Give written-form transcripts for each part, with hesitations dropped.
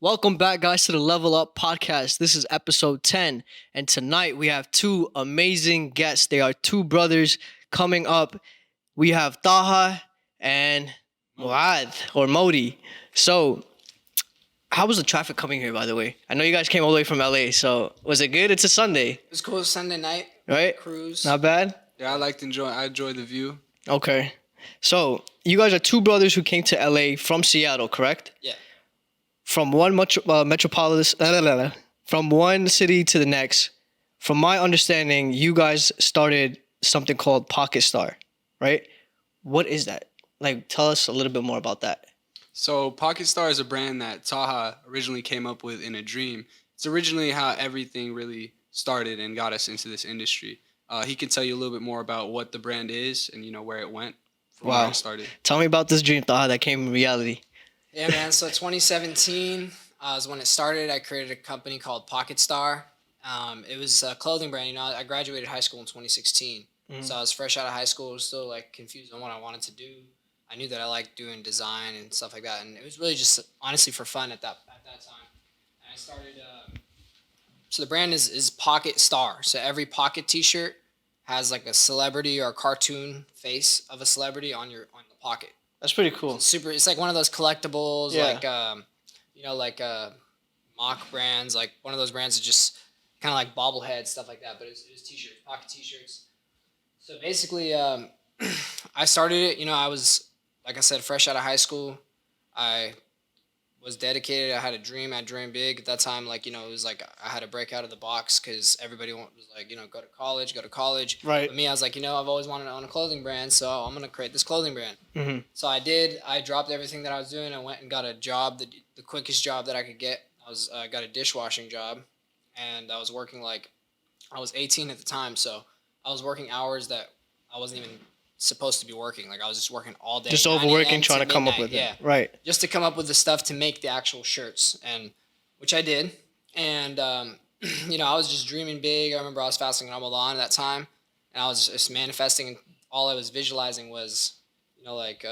Welcome back, guys, to the Level Up Podcast. This is episode 10, and tonight we have two amazing guests. They are two brothers coming up. We have Taha and Muad, or Modey. So, how was the traffic coming here, by the way? I know you guys came all the way from LA, so was it good? It's a Sunday, It was cool. Sunday night right? cruise. Not bad? Yeah, I enjoy the view. Okay. So, you guys are two brothers who came to LA from Seattle, correct? Yeah. From one metropolis, from one city to the next. From my understanding, you guys started something called Pocket Star, right? What is that? Like, tell us a little bit more about that. So Pocket Star is a brand that Taha originally came up with in a dream. It's originally how everything really started and got us into this industry. He can tell you a little bit more about what the brand is and where it went from where it started. Tell me about this dream, Taha, that came in reality. Yeah, man. So 2017 is when it started. I created a company called Pocket Star. It was a clothing brand. I graduated high school in 2016. So I was fresh out of high school. I was still confused on what I wanted to do. I knew that I liked doing design and stuff like that, and it was really just honestly for fun at that time. And I started. So the brand is Pocket Star. So every Pocket T-shirt has like a celebrity or a cartoon face of a celebrity on the pocket. That's pretty cool. It's like one of those collectibles, Yeah. mock brands, like one of those brands that just kind of like bobbleheads, stuff like that. But it was T-shirts, pocket T-shirts. So basically, I started it. I was, like I said, fresh out of high school. I was dedicated. I had a dream. I dreamed big at that time. It was like I had to break out of the box because everybody was like, go to college. Right. But me, I was like, I've always wanted to own a clothing brand, so I'm gonna create this clothing brand. Mm-hmm. So I did. I dropped everything that I was doing. I went and got a job, the quickest job that I could get. I got a dishwashing job, and I was working I was 18 at the time, so I was working hours that I wasn't even supposed to be working. I was just working all day. Just overworking, trying to come up with it. Right. Just to come up with the stuff to make the actual shirts, and which I did. And I was just dreaming big. I remember I was fasting Ramadan at that time, and I was just manifesting. And all I was visualizing was, like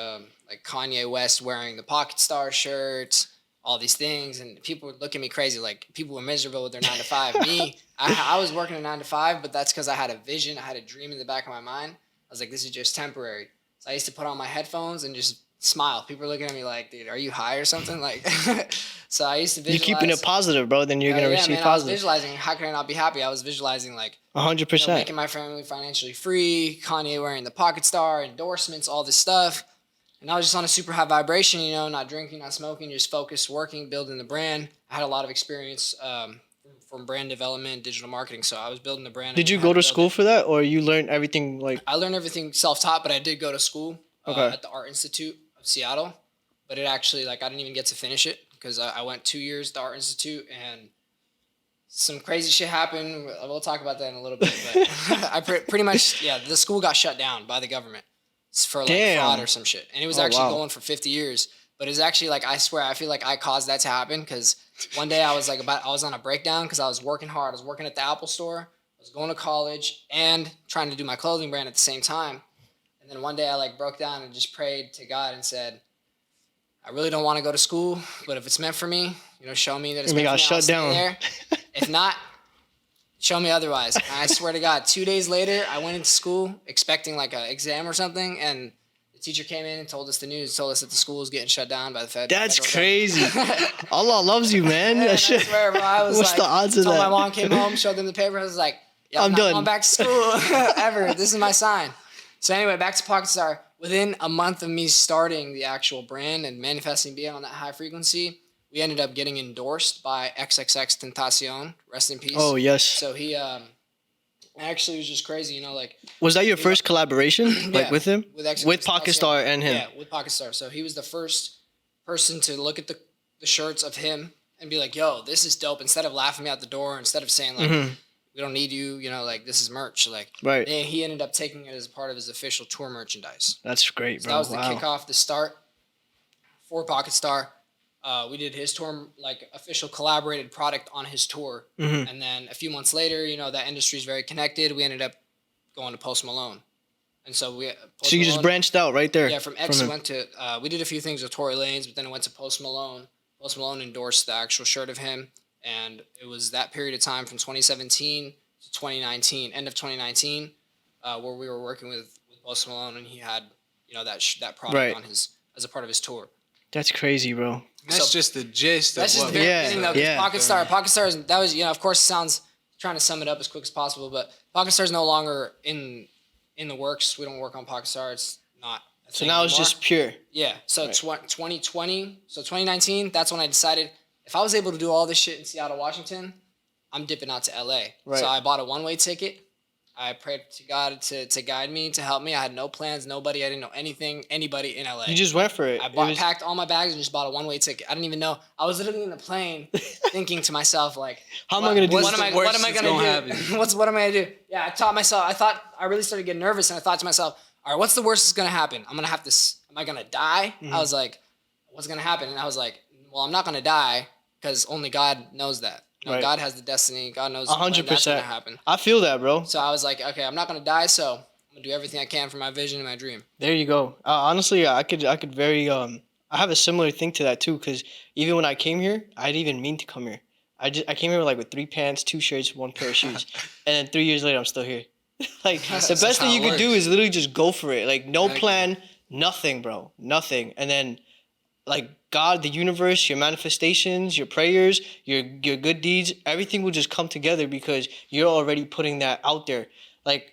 Kanye West wearing the Pocket Star shirt, all these things, and people would look at me crazy. Like people were miserable with their 9 to 5. Me, I was working a 9 to 5, but that's because I had a vision. I had a dream in the back of my mind. I was like, this is just temporary. So I used to put on my headphones and just smile. People were looking at me like, dude, are you high or something? So I used to visualize. You're keeping it positive, bro. Then you're going to receive positive. I was visualizing. How can I not be happy? I was visualizing 100%. Making my family financially free, Kanye wearing the Pocket Star, endorsements, all this stuff. And I was just on a super high vibration, not drinking, not smoking, just focused, working, building the brand. I had a lot of experience from brand development, digital marketing. So I was building the brand. Did you go to school for that, or you learned everything I learned everything self-taught, but I did go to school at the Art Institute of Seattle. But it actually, I didn't even get to finish it because I went 2 years at the Art Institute, and some crazy shit happened. We'll talk about that in a little bit. But I pretty much, the school got shut down by the government for fraud or some shit. And it was going for 50 years. But it's actually I swear, I feel like I caused that to happen because one day I was I was on a breakdown because I was working hard. I was working at the Apple store. I was going to college and trying to do my clothing brand at the same time. And then one day I broke down and just prayed to God and said, I really don't want to go to school, but if it's meant for me, show me that it's meant for me. Shut down. There. If not, show me otherwise. And I swear to God, 2 days later, I went into school expecting an exam or something, and the teacher came in and told us the news, told us that the school was getting shut down by the Fed. That's crazy. Allah loves you, man. I swear, bro, I was What's the odds of that? My mom came home, showed them the paper. I was like, I'm done. I'm not going back to school ever. This is my sign. So anyway, back to Pocket Star. Within a month of me starting the actual brand and manifesting being on that high frequency, we ended up getting endorsed by XXXTentacion. Rest in peace. Oh, yes. So he actually was just crazy, Was that your first collaboration, with him? With Pocket Star and him? Yeah, with Pocket Star. So he was the first person to look at the shirts of him and be like, yo, this is dope. Instead of laughing me out the door, instead of saying, we don't need you, this is merch. Right. And he ended up taking it as part of his official tour merchandise. That's great, bro. So that was the kickoff, the start for Pocket Star. We did his tour, official collaborated product on his tour. And then a few months later, that industry is very connected. We ended up going to Post Malone. And so So you just branched out right there. Yeah, from X we went to, we did a few things with Tory Lanez, but then it went to Post Malone. Post Malone endorsed the actual shirt of him, and it was that period of time from 2017 to 2019, end of 2019, where we were working with Post Malone, and he had that product on his as a part of his tour. That's crazy, bro. That's just the gist. That's just the very beginning, though. Pocket Star is, that was, of course, sounds, trying to sum it up as quick as possible, but Pocket Star is no longer in the works. We don't work on Pocket Star. It's not. So now it's just Pure. Yeah. So 2020, so 2019, that's when I decided if I was able to do all this shit in Seattle, Washington, I'm dipping out to LA. Right. So I bought a one-way ticket. I prayed to God to guide me, to help me. I had no plans, nobody. I didn't know anybody in LA. You just went for it. Packed all my bags and just bought a one-way ticket. I didn't even know. I was literally in the plane thinking to myself, like, how am I going to do this? What am I going to do? What am I going to do? Yeah, I taught myself. I really started getting nervous, and I thought to myself, all right, what's the worst that's going to happen? Am I going to die? Mm-hmm. I was like, what's going to happen? And I was like, well, I'm not going to die because only God knows that. Right. God has the destiny. God knows 100%. When that's going to happen. I feel that, bro. So I was like, okay, I'm not going to die, so I'm going to do everything I can for my vision and my dream. There you go. Honestly, I could very, I have a similar thing to that too, because even when I came here, I didn't even mean to come here. I came here with 3 pants, 2 shirts, 1 pair of shoes. And then 3 years later, I'm still here. The best thing you could do is literally just go for it. No plan, nothing, bro. Nothing. And then, God, the universe, your manifestations, your prayers, your good deeds, everything will just come together because you're already putting that out there.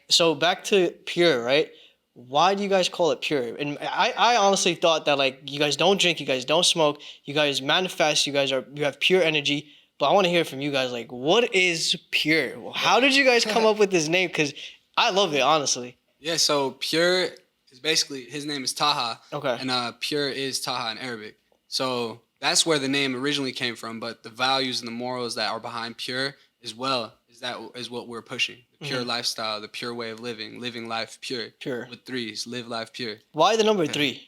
So back to Pure, right? Why do you guys call it Pure? And I honestly thought that you guys don't drink, you guys don't smoke, you guys manifest, you have pure energy. But I want to hear from you guys, what is Pure? How did you guys come up with this name? Because I love it, honestly. Yeah, so Pure is basically, his name is Taha. Okay. And Pure is Taha in Arabic. So that's where the name originally came from, but the values and the morals that are behind Pure is what we're pushing. The pure lifestyle, the pure way of living life pure. Pure. With 3s, live life pure. Why the number 3?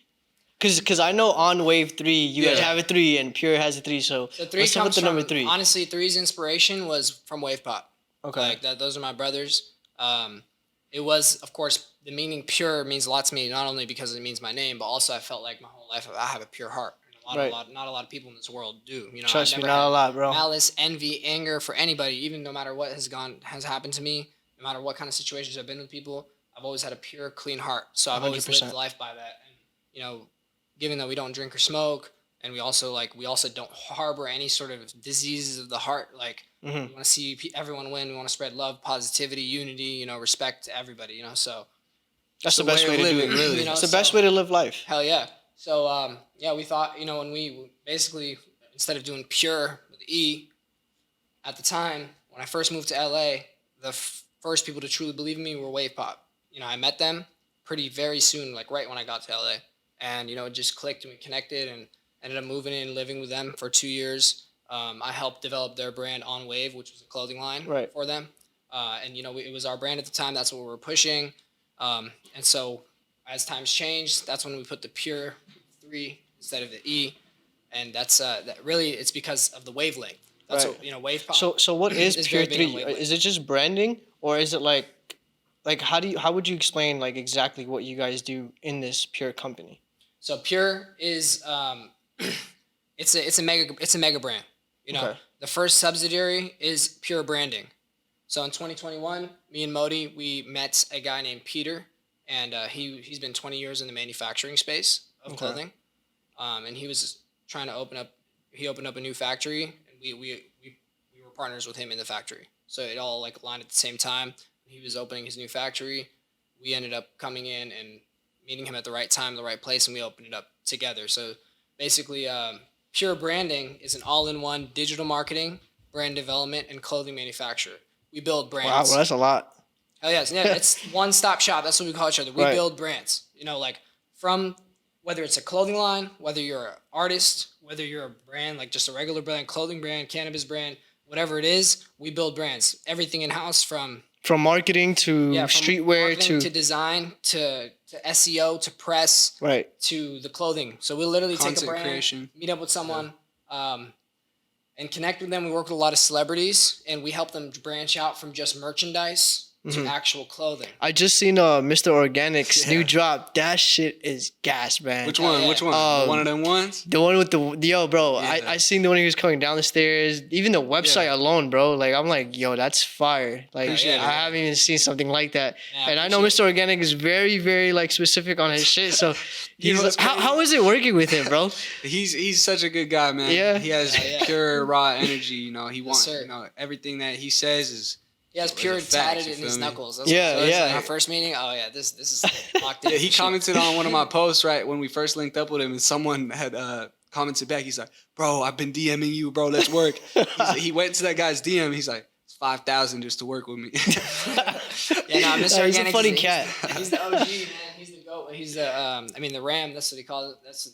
Because I know on Wave 3, you guys have a 3 and Pure has a 3, so 3 what's up with the number 3? Honestly, 3's inspiration was from Wave Pop. Okay. Those are my brothers. It was, of course, the meaning pure means a lot to me, not only because it means my name, but also I felt like my whole life I have a pure heart. Not a lot of people in this world do. Trust me, not a lot, bro. Malice, envy, anger for anybody, even no matter what has happened to me, no matter what kind of situations I've been with people, I've always had a pure, clean heart. So I've 100%. Always lived life by that. And given that we don't drink or smoke, and we also don't harbor any sort of diseases of the heart. We want to see everyone win. We want to spread love, positivity, unity. Respect to everybody. So that's the best way to do it. Really, it's the best way to live life. Hell yeah. So, we thought, when we basically, instead of doing Pure with E, at the time, when I first moved to LA, the first people to truly believe in me were Wave Pop. I met them very soon, right when I got to LA. And, it just clicked and we connected and ended up moving in and living with them for 2 years. I helped develop their brand On Wave, which was a clothing line for them. And, it was our brand at the time. That's what we were pushing. And so as times changed, that's when we put the Pure 3 instead of the E, and that's that really it's because of the wavelength. That's what Wave Pop. So what is Pure 3? Is it just branding, or is it how would you explain exactly what you guys do in this Pure company? So Pure is it's a mega brand. The first subsidiary is PUR Branding. So in 2021, me and Modey, we met a guy named Peter, and he's been 20 years in the manufacturing space of clothing. And he was trying to opened up a new factory, and we were partners with him in the factory. So it all aligned at the same time. He was opening his new factory. We ended up coming in and meeting him at the right time, the right place, and we opened it up together. So basically, PUR Branding is an all-in-one digital marketing, brand development, and clothing manufacturer. We build brands. Wow, well, that's a lot. Oh yeah, it's one-stop shop. That's what we call each other. We build brands. From whether it's a clothing line, whether you're an artist, whether you're a brand, just a regular brand, clothing brand, cannabis brand, whatever it is, we build brands. Everything in-house from marketing to streetwear to design to SEO to press to the clothing. So we literally Content take a brand, creation. meet up with someone, and connect with them. We work with a lot of celebrities, and we help them branch out from just merchandise to actual clothing. I just seen Mr. Organic's new drop. That shit is gas, man. Which one? yeah. Which one? One of them ones? The one with the bro. Yeah. I seen the one he was coming down the stairs. Even the website alone, bro. Like I'm like, yo, that's fire. Like Appreciate I it. haven't even seen something like that. Yeah, And I know Mr. Organic is very, very like specific on his shit. So You know he's what's how is it working with him, bro? He's such a good guy, man. Yeah. He has pure raw energy. You know, he wants sir. you know everything that he says is. He has pure facts, tatted you in feel his me? knuckles. That's Yeah, what yeah. In our first meeting, this is locked in. Yeah, he commented on one of my posts right when we first linked up with him, and someone had commented back. He's like, "Bro, I've been DMing you, bro. Let's work." He went to that guy's DM. He's like, "It's 5,000 just to work with me." Yeah, no, Mr. He's a Organic, funny cat. He's the OG, man. He's the goat. He's the the Ram. That's what he calls it. That's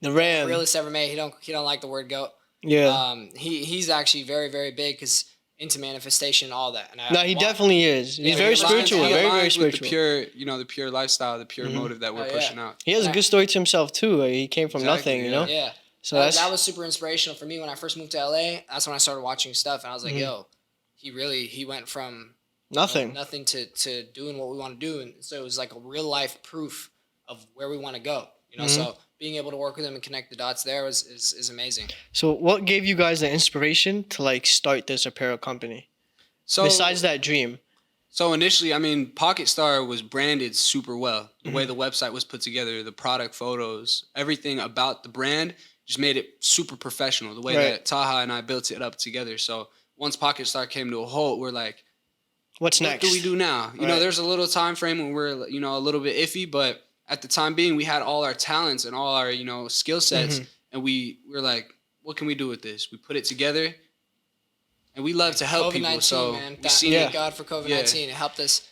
The Ram. realest ever made. He don't like the word goat. Yeah. He's actually very, very big because into manifestation and all that. And No, he definitely is. He's Yeah, very he aligns- spiritual. he Very, aligns very with spiritual. the pure, the pure lifestyle, the pure motive that we're Oh, yeah. pushing out. He has a good story to himself too. Like, he came from Exactly, nothing, you know. Yeah. So that was super inspirational for me when I first moved to LA. That's when I started watching stuff, and I was like, yo, he went from nothing. nothing to doing what we want to do, and so it was like a real life proof of where we want to go. So being able to work with him and connect the dots there is amazing. So what gave you guys the inspiration to like start this apparel company? So Besides that dream. So initially, I mean, Pocket Star was branded super well. The way the website was put together, the product photos, everything about the brand just made it super professional. The way Right. that Taha and I built it up together. So once Pocket Star came to a halt, we're like, What's what next? do we do now? You know, Right. there's a little time frame when we're, a little bit iffy, but at the time being, we had all our talents and all our, skill sets, and we were like, what can we do with this? We put it together. And we love to help people, COVID-19, so man. we seen Thank it. God for COVID-19. It helped us.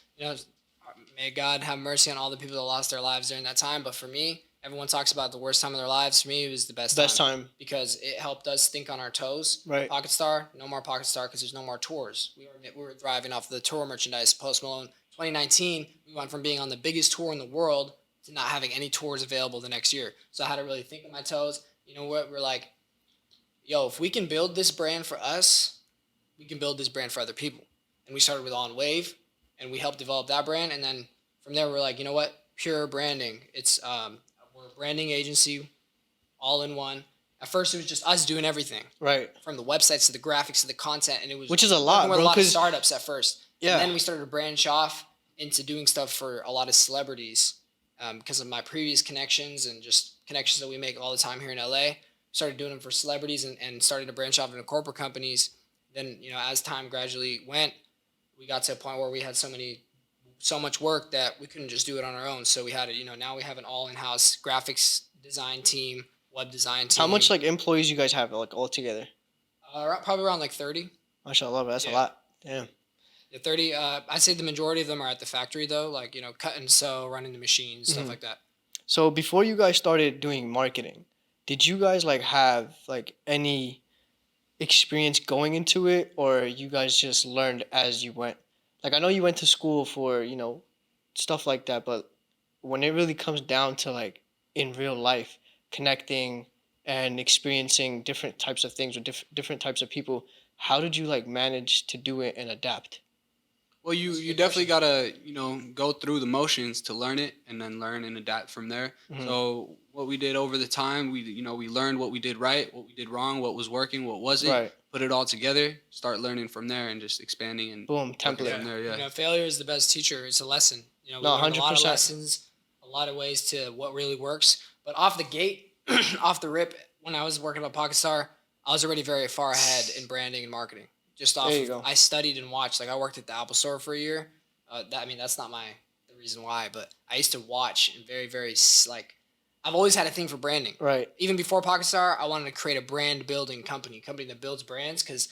May God have mercy on all the people that lost their lives during that time. But for me, everyone talks about the worst time of their lives. For me, it was the best time. because it helped us think on our toes. Right. Pocket Star, no more Pocket Star because there's no more tours. We were thriving off the tour merchandise. Post Malone, 2019, we went from being on the biggest tour in the world to not having any tours available the next year. So I had to really think on my toes. You know what? We're like, yo, if we can build this brand for us, we can build this brand for other people. And we started with On Wave, and we helped develop that brand. And then from there, we're like, you know what? PUR Branding. It's we're a branding agency, all in one. At first, it was just us doing everything, Right. from the websites to the graphics to the content, and it was Which is a lot, working with bro, a lot of 'cause- startups at first. Yeah. And then we started to branch off into doing stuff for a lot of celebrities because of my previous connections and just connections that we make all the time here in LA. Started doing them for celebrities and started to branch off into corporate companies. Then, as time gradually went, we got to a point where we had so much work that we couldn't just do it on our own. So we had to, now we have an all in-house graphics design team, web design team. How much like employees you guys have like all together? Probably around like 30. Mashallah, that's a Yeah. lot. Damn. Yeah, 30. I'd say the majority of them are at the factory though, like, cut and sew, running the machines, stuff like that. So before you guys started doing marketing, did you guys like have like any experience going into it, or you guys just learned as you went? Like I know you went to school for, stuff like that, but when it really comes down to like in real life, connecting and experiencing different types of things with different types of people, how did you like manage to do it and adapt? Well, you definitely gotta go through the motions to learn it, and then learn and adapt from there. So what we did over the time, we learned what we did right, what we did wrong, what was working, what wasn't. Right. Put it all together, start learning from there, and just expanding and Boom, template. from there. Yeah. Failure is the best teacher. It's a lesson. We No, learned a lot of 100%. lessons, a lot of ways to what really works. But off the gate, off the rip, when I was working at Pocket Star, I was already very far ahead in branding and marketing. Just off, There you go. I studied and watched. Like I worked at the Apple Store for a year. That's not the reason why, but I used to watch and very, very like, I've always had a thing for branding. Right. Even before Pocket Star, I wanted to create a brand building company that builds brands, because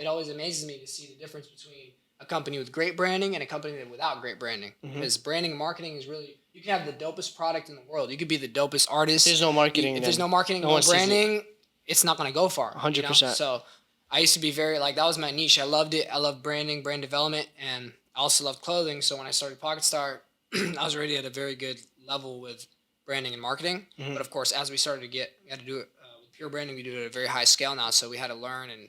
it always amazes me to see the difference between a company with great branding and a company without great branding. Because branding and marketing is really, you can have the dopest product in the world. You could be the dopest artist. There's no marketing. If there's then no marketing, no no one sees it. branding, it's not going to go far. 100%. So I used to be very, like, that was my niche. I loved it. I loved branding, brand development, and I also loved clothing. So when I started Pocket Star, I was already at a very good level with branding and marketing. But of course, as we started to we had to do it with PUR Branding, we do it at a very high scale now. So we had to learn and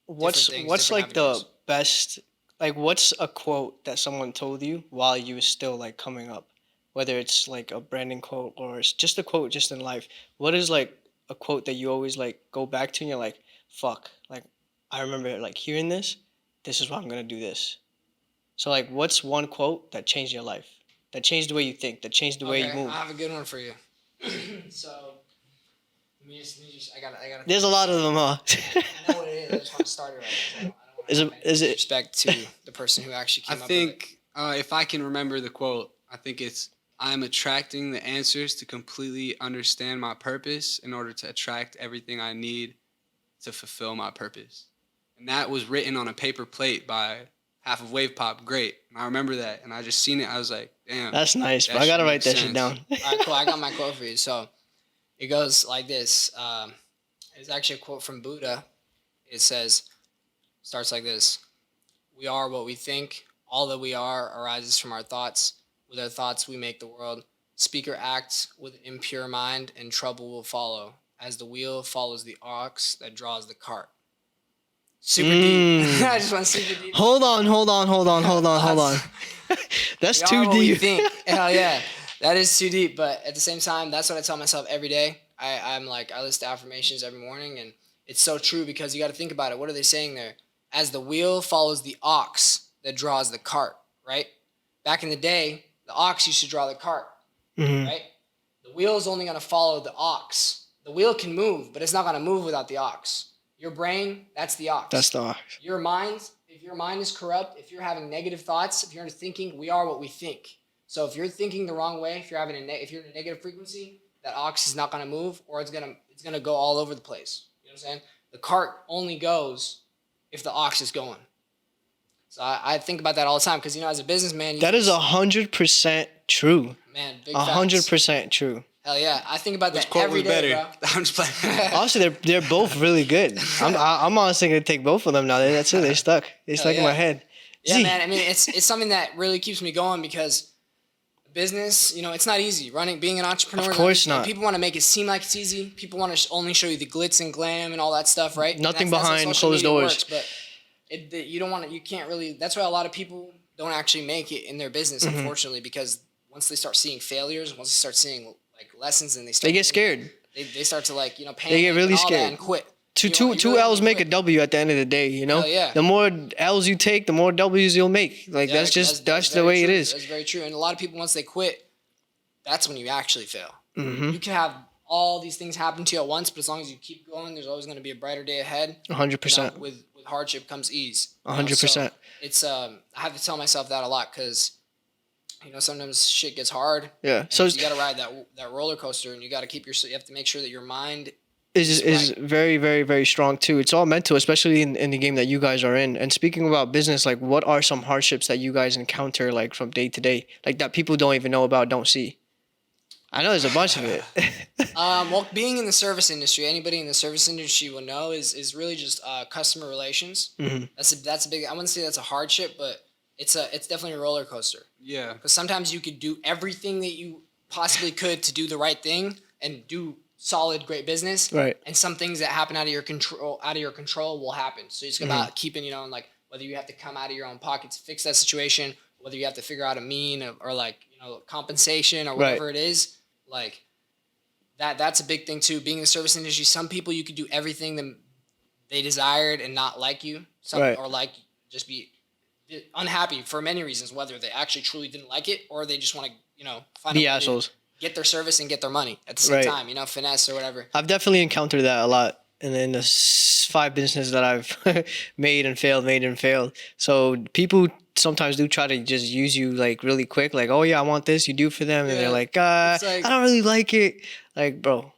What's different like avenues. the best Like, what's a quote that someone told you while you were still like coming up? Whether it's like a branding quote or it's just a quote just in life. What is like a quote that you always like go back to and you're like, fuck, like I remember like hearing this. This is why I'm gonna do this. So like, what's one quote that changed your life? That changed the way you think. That changed the way you Okay, move. I have a good one for you. So, I gotta. There's a lot of them, huh? I know what it is. I just want to start it right. So I don't want Is to it- have is any it- disrespect to the person who actually I came up with it. think if I can remember the quote, I think it's I'm attracting the answers to completely understand my purpose in order to attract everything I need to fulfill my purpose. And that was written on a paper plate by Half of Wave Pop. Great. And I remember that. And I just seen it. I was like, damn. That's nice, that but I gotta shit write makes that shit sense. down. All right, cool. I got my quote for you. So it goes like this. It's actually a quote from Buddha. It starts like this. We are what we think. All that we are arises from our thoughts. With our thoughts, we make the world. Speak or act with an impure mind, and trouble will follow, as the wheel follows the ox that draws the cart. Super deep. I just went super deep. Hold on. That's We are too what we deep. think. Hell yeah. That is too deep. But at the same time, that's what I tell myself every day. I'm like, I listen to affirmations every morning, and it's so true because you got to think about it. What are they saying there? As the wheel follows the ox that draws the cart, right? Back in the day, the ox used to draw the cart, right? The wheel is only going to follow the ox. The wheel can move, but it's not going to move without the ox. Your brain, that's the ox. That's the ox. Your mind, if your mind is corrupt, if you're having negative thoughts, if you're thinking, we are what we think. So if you're thinking the wrong way, if you're if you're in a negative frequency, that ox is not going to move, or it's gonna go all over the place. You know what I'm saying? The cart only goes if the ox is going. So I think about that all the time because as a businessman, That is 100% true. man, big 100% true. Hell yeah, I think about that Quote every was day, better. bro. I'm just playing. Honestly, they're both really good. I'm honestly gonna take both of them now. That's it. They stuck. They stuck in my yeah. head. Yeah, Z. man. I mean, it's something that really keeps me going because business, it's not easy. Being an entrepreneur. Of course is not easy. not. People want to make it seem like it's easy. People want to only show you the glitz and glam and all that stuff, right? Nothing That's how behind social closed media doors. works, but you don't want to. You can't really. That's why a lot of people don't actually make it in their business, unfortunately, because once they start seeing failures, once they start seeing like lessons, and They get scared. They start to panic. They get really and all scared. that and quit. Two You really L's wanna make a quit. W at the end of the day. Hell yeah. The more L's you take, the more W's you'll make. Like Yeah, that's the very way true. it is. That's very true. And a lot of people, once they quit, that's when you actually fail. Mm-hmm. You can have all these things happen to you at once, but as long as you keep going, there's always going to be a brighter day ahead. 100%. With hardship comes ease. 100%. So it's I have to tell myself that a lot because sometimes shit gets hard. Yeah. So you got to ride that roller coaster, and you got to you have to make sure that your mind is very, very, very strong too. It's all mental, especially in the game that you guys are in. And speaking about business, like what are some hardships that you guys encounter like from day to day, like that people don't even know about, don't see? I know there's a bunch of it. Well, being in the service industry, anybody in the service industry will know is really just customer relations. Mhm. That's a big. I wouldn't say that's a hardship, but it's definitely a roller coaster. Yeah. Because sometimes you could do everything that you possibly could to do the right thing and do solid, great business. Right. And some things that happen out of your control will happen. So it's about keeping, like whether you have to come out of your own pocket to fix that situation, whether you have to figure out a mean or like, compensation or whatever it is, like that's a big thing too. Being in the service industry, some people you could do everything that they desired and not like you. Or like just be unhappy for many reasons, whether they actually truly didn't like it or they just want to, find Be a way assholes. to get their service and get their money at the same time, finesse or whatever. I've definitely encountered that a lot in the 5 businesses that I've made and failed. So people sometimes do try to just use you like really quick, like, oh yeah, I want this, you do for them, and they're like, I don't really like it. Like, bro,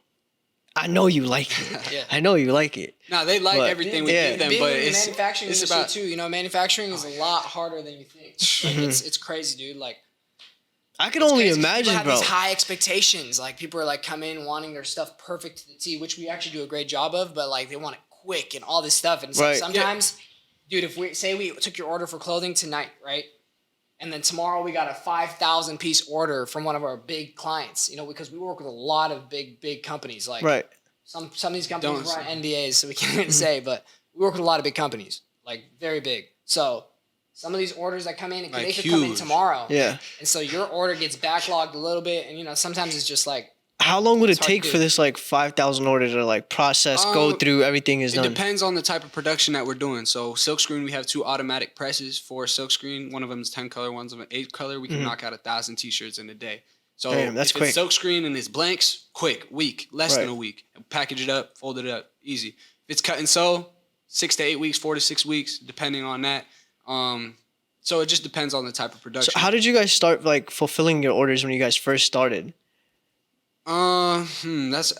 I know you like it. Yeah. I know you like it. No, they like everything we give them, Being but in the it's manufacturing it's industry about too. Manufacturing is a lot harder than you think. Like, it's crazy, dude. Like, I can only crazy 'cause imagine, people have bro. these high expectations. Like, people are like come in wanting their stuff perfect to the T, which we actually do a great job of. But like, they want it quick and all this stuff. And so sometimes, dude, if we took your order for clothing tonight, right? And then tomorrow we got a 5,000 piece order from one of our big clients, because we work with a lot of big companies. Like some of these companies run NDAs, so we can't even say, but we work with a lot of big companies, like very big. So some of these orders that come in, Like they could come in huge. tomorrow. Yeah. And so your order gets backlogged a little bit, and you know sometimes it's just like. How long would it It's hard to take do. for this like 5,000 orders to like process, go through, everything is It done? depends on the type of production that we're doing. So silkscreen, we have 2 automatic presses for silkscreen. One of them is 10 color, one's of an 8 color. We can knock out 1,000 t-shirts in a day. So Damn, that's if quick. it's silkscreen and it's blanks, quick, week, less than Right. a week. Package it up, fold it up, easy. If it's cut and sew, 6 to 8 weeks, 4 to 6 weeks, depending on that. So it just depends on the type of production. So how did you guys start like fulfilling your orders when you guys first started? I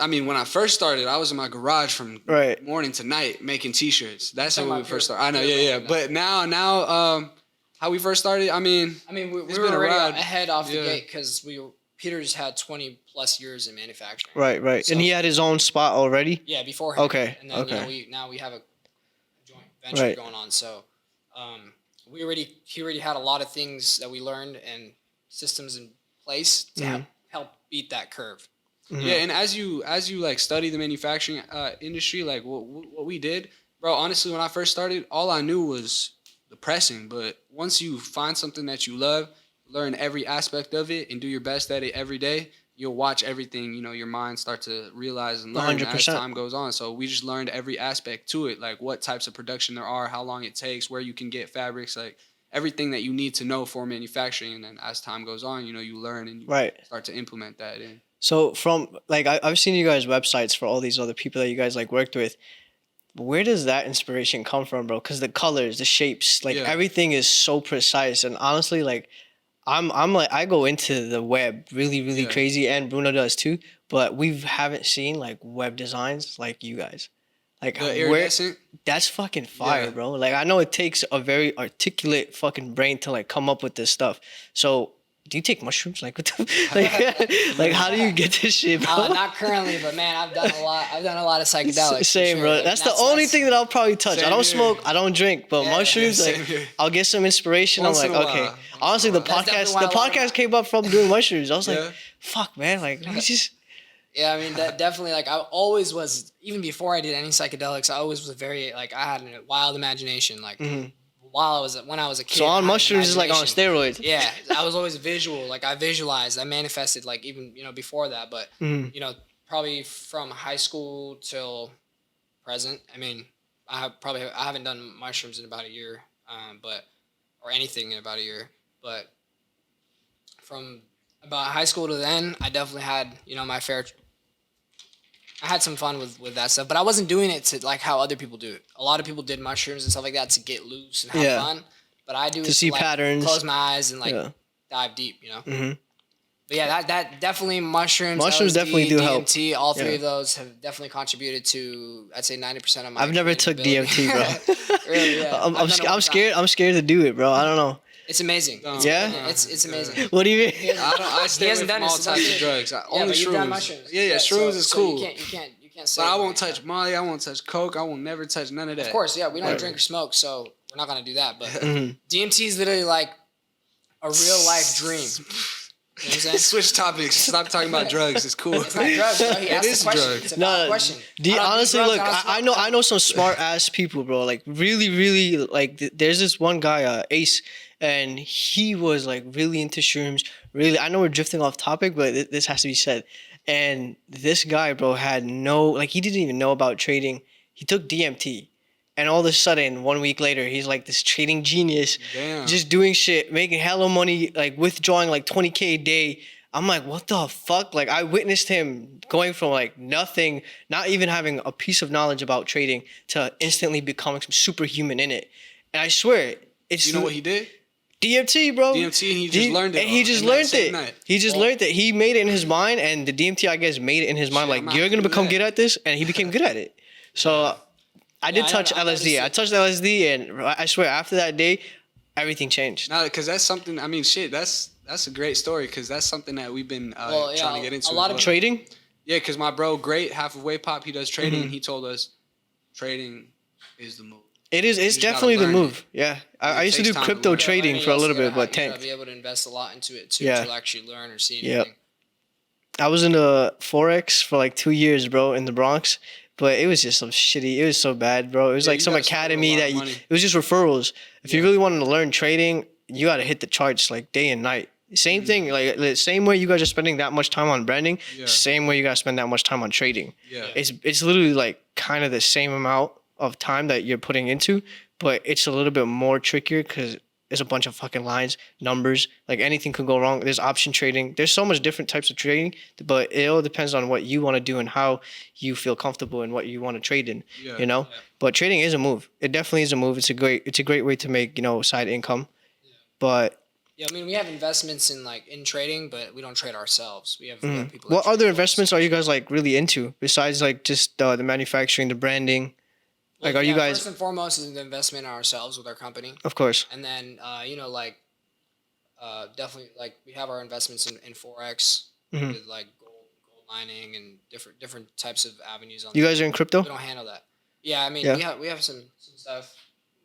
mean, when I first started, I was in my garage from Right. morning to night making t-shirts. That's Talking how we about first pure- started. I know, pure yeah. branding. But now, how we first started, I mean, we it's were been a already ride. ahead off the Yeah. gate because Peter's had 20 plus years in manufacturing. Right, right. So- And he had his own spot already? Yeah, beforehand. Okay, And then okay. we have a joint venture Right. going on. So he already had a lot of things that we learned and systems in place to help beat that curve. Yeah, and as you like study the manufacturing industry, like what we did, bro. Honestly, when I first started, all I knew was the pressing. But once you find something that you love, learn every aspect of it, and do your best at it every day, you'll watch everything. You know, your mind start to realize and learn 100%. as time goes on. So we just learned every aspect to it, like what types of production there are, how long it takes, where you can get fabrics, like everything that you need to know for manufacturing. And then as time goes on, you know, you learn and you Right. start to implement that in. So from like I've seen you guys' websites for all these other people that you guys like worked with. Where does that inspiration come from, bro? Because the colors, the shapes, like Yeah. everything is so precise. And honestly, like I'm like I go into the web really Yeah. crazy, and Bruno does too. But we haven't seen like web designs like you guys. Like The where iridescent. that's fucking fire, Yeah. bro. Like I know it takes a very articulate fucking brain to like come up with this stuff. So do you take mushrooms? Like what the, like how do you get this shit, bro? Not currently, but man, I've done a lot of psychedelics. for Same, sure. bro. Like, That's the only thing that I'll probably touch. I Same don't here. smoke. I don't drink. But Yeah, mushrooms, yeah, like same here. I'll get some inspiration. Once I'm in like, a okay. while. Honestly, the That's definitely podcast, why the a lot of podcast came up from doing mushrooms. I was Yeah. like, fuck, man. Like, let me just. Yeah, I mean, that definitely, like, I always was, even before I did any psychedelics, I always was very, like, I had a wild imagination. Like, when I was a kid. So I on had an mushrooms is like on imagination. steroids. Yeah, I was always visual. Like, I visualized, I manifested, like, even, you know, before that. But, you know, probably from high school till present, I mean, I haven't done mushrooms in about a year, or anything in about a year. But from about high school to then, I definitely had, you know, I had some fun with that stuff, but I wasn't doing it to like how other people do it. A lot of people did mushrooms and stuff like that to get loose and have Yeah. fun, but I do it To see like, patterns. close my eyes and like Yeah. dive deep, you know. But yeah, that definitely mushrooms. Mushrooms LSD, definitely do help. DMT, all three Yeah. of those have definitely contributed to, I'd say, 90% of my. I've never creative took ability. DMT, bro. Really, yeah. I'm I've done it one scared. time. I'm scared to do it, bro. I don't know. It's amazing. Yeah? It's amazing. What do you mean? I stay away hasn't from done it, all so types don't of do it. drugs. Yeah, Only but you've done shrooms. mushrooms. Yeah, so- shrooms is so cool. You can't say. But I anything won't like touch that. Molly. I won't touch Coke. I will never touch none of that. Of course, yeah, we don't Right. drink or smoke, so we're not gonna do that. But DMT is literally like a real life dream. You know what I'm saying? Switch topics. Stop talking about drugs. It's cool. It's not drugs, bro. He asked is the question. drugs. It's a valid question. I don't do Honestly, drugs, look, don't I smoke. know some smart ass people, bro. Like really, like there's this one guy, Ace, and he was like really into shrooms. Really, I know we're drifting off topic, but this has to be said. And this guy, bro, had he didn't even know about trading. He took DMT. And all of a sudden, 1 week later, he's like this trading genius, Damn. just doing shit, making hella money, like withdrawing like 20K a day. I'm like, what the fuck? Like, I witnessed him going from like nothing, not even having a piece of knowledge about trading, to instantly becoming some superhuman in it. And I swear, it's You know what he did? DMT, bro. DMT, and he just learned it And he all just in that learned same it. night. He just learned it. He made it in his mind, and the DMT, I guess, made it in his mind. Shit, Like, I'm gonna you're have to gonna do become that. good at this, and he became good at it. So I did I touch know- I LSD. I noticed touched LSD, and I swear, after that day, everything changed. No, because that's something. I mean, shit. That's a great story because that's something that we've been Well, yeah, trying to get into. a lot as of well. Trading? Yeah, because my bro, great half of Way Pop, he does trading, and he told us trading is the move. It is. It's just gotta definitely the learn move. Yeah, I used to takes do time to crypto learn. trading Learning, for a you little also bit, but gotta tanked. be able to invest a lot into it Yeah. to actually learn or see Yep. anything. I was in the Forex for like 2 years, bro, in the Bronx. but it was just some shitty. It was so bad, bro. It was Yeah, like you some gotta spend a academy lot that of you, money. it was just referrals. If you Yeah. really wanted to learn trading, you got to hit the charts like day and night. Same thing, like the same way you guys are spending that much time on branding, Yeah. same way you guys spend that much time on trading. Yeah. It's literally like kind of the same amount of time that you're putting into, but it's a little bit more trickier because there's a bunch of fucking lines, numbers, like anything could go wrong. There's option trading. There's so much different types of trading, but it all depends on what you want to do and how you feel comfortable and what you want to trade in. Yeah. You know, Yeah. but trading is a move. It definitely is a move. It's a great way to make side income. But Yeah, I mean, we have investments in trading, but we don't trade ourselves. We have people. That what trade other for us. investments are you guys like really into besides like just the manufacturing, the branding? Like, are you guys? First and foremost is the investment in ourselves with our company, Of course. and then definitely like we have our investments in forex Mhm. with like gold mining and different types of avenues on. You guys are in crypto? We don't handle that. Yeah, I mean Yeah. we have some stuff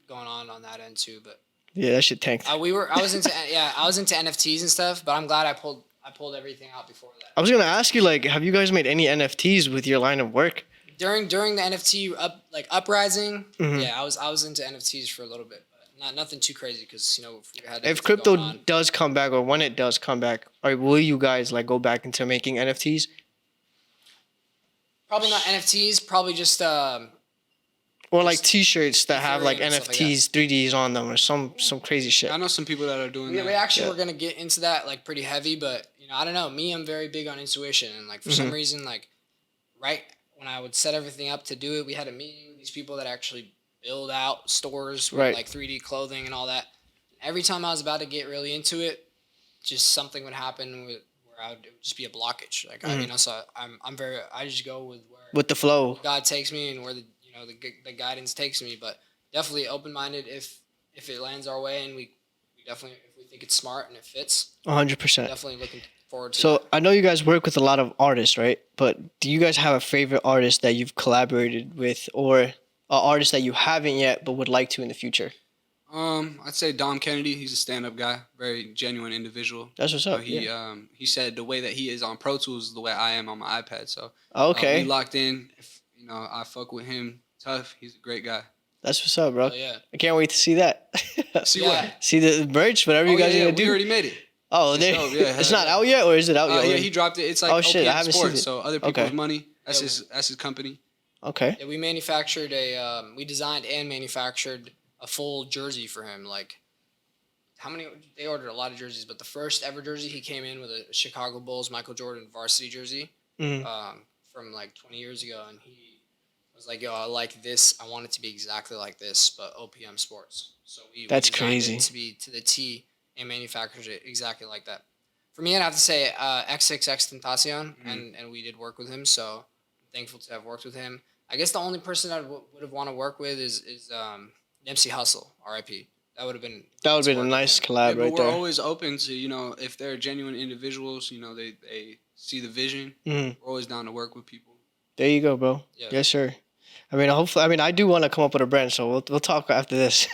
going on that end too, but Yeah, that shit tanked. I was into NFTs and stuff, but I'm glad I pulled everything out before that. I was gonna ask you, like, have you guys made any NFTs with your line of work? During the NFT uprising, Mhm. yeah, I was into NFTs for a little bit, but nothing too crazy because we had If everything crypto going on. does come back, or when it does come back, or will you guys like go back into making NFTs? Probably not NFTs, probably just Or like T-shirts that have like Ethereum and stuff like NFTs, 3Ds on them, or some crazy shit. I know some people that are doing we that. actually Yeah. were gonna get into that like pretty heavy, but I don't know. Me, I'm very big on intuition, and like for some Mm-hmm. reason, like right when I would set everything up to do it, we had a meeting with these people that actually build out stores with Right. like 3D clothing and all that. Every time I was about to get really into it, just something would happen where it would just be a blockage. Like Mm-hmm. so I just go with where With the flow. God takes me and where the guidance takes me, but definitely open minded if it lands our way and we definitely if we think it's smart and it fits, 100%. definitely looking forward to So that. I know you guys work with a lot of artists, right? But do you guys have a favorite artist that you've collaborated with, or an artist that you haven't yet but would like to in the future? I'd say Dom Kennedy. He's a stand-up guy, very genuine individual. That's what's up. He said the way that he is on Pro Tools is the way I am on my iPad. So Okay, we locked in. If, I fuck with him tough. He's a great guy. that's what's up, bro. Oh, yeah. I can't wait to see that. See Yeah. what? See the merch, whatever you Oh, guys yeah, are we gonna do. already made it. Oh, It's there. dope, yeah, It's hell not yeah. out yet, or is it out yet? Yeah, he dropped it. It's like Oh, shit, I OPM haven't seen Sports. it. So other people's Okay. money. That's Yeah, his company. Okay. Yeah, we manufactured we designed and manufactured a full jersey for him. Like, how many? They ordered a lot of jerseys, but the first ever jersey, he came in with a Chicago Bulls Michael Jordan varsity jersey Mhm. from like 20 years ago, and he was like, "Yo, I like this. I want it to be exactly like this, but OPM Sports." So That's designed crazy. it to be to the T and manufactured it exactly like that. For me, I'd have to say XXXTentacion, and we did work with him, so I'm thankful to have worked with him. I guess the only person I would have want to work with is Nipsey Hussle, R.I.P. That would have been That would to have been a work with nice him. collab Yeah, but right we're there. always open to, if they're genuine individuals, they see the vision. Mhm. We're always down to work with people. There you go, bro. Yeah. Yes, sir. I mean, hopefully, I do want to come up with a brand, so we'll talk after this.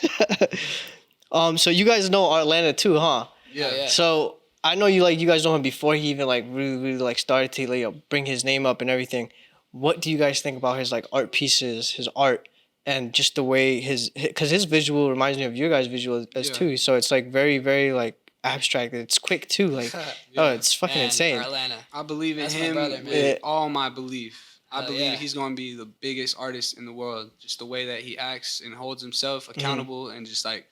So you guys know Atlanta too, huh? Yeah, yeah. So I know you guys know him before he even like really like started to bring his name up and everything. What do you guys think about his like art pieces, his art, and just the way because his visual reminds me of your guys' visual as Yeah. too. So it's like very very like abstract. It's quick too. Like oh, it's fucking Man, insane. Atlanta. I believe in That's my him brother, with man. Yeah. all my belief. I Hell believe yeah. he's going to be the biggest artist in the world. Just the way that he acts and holds himself Mm-hmm. accountable, and just like,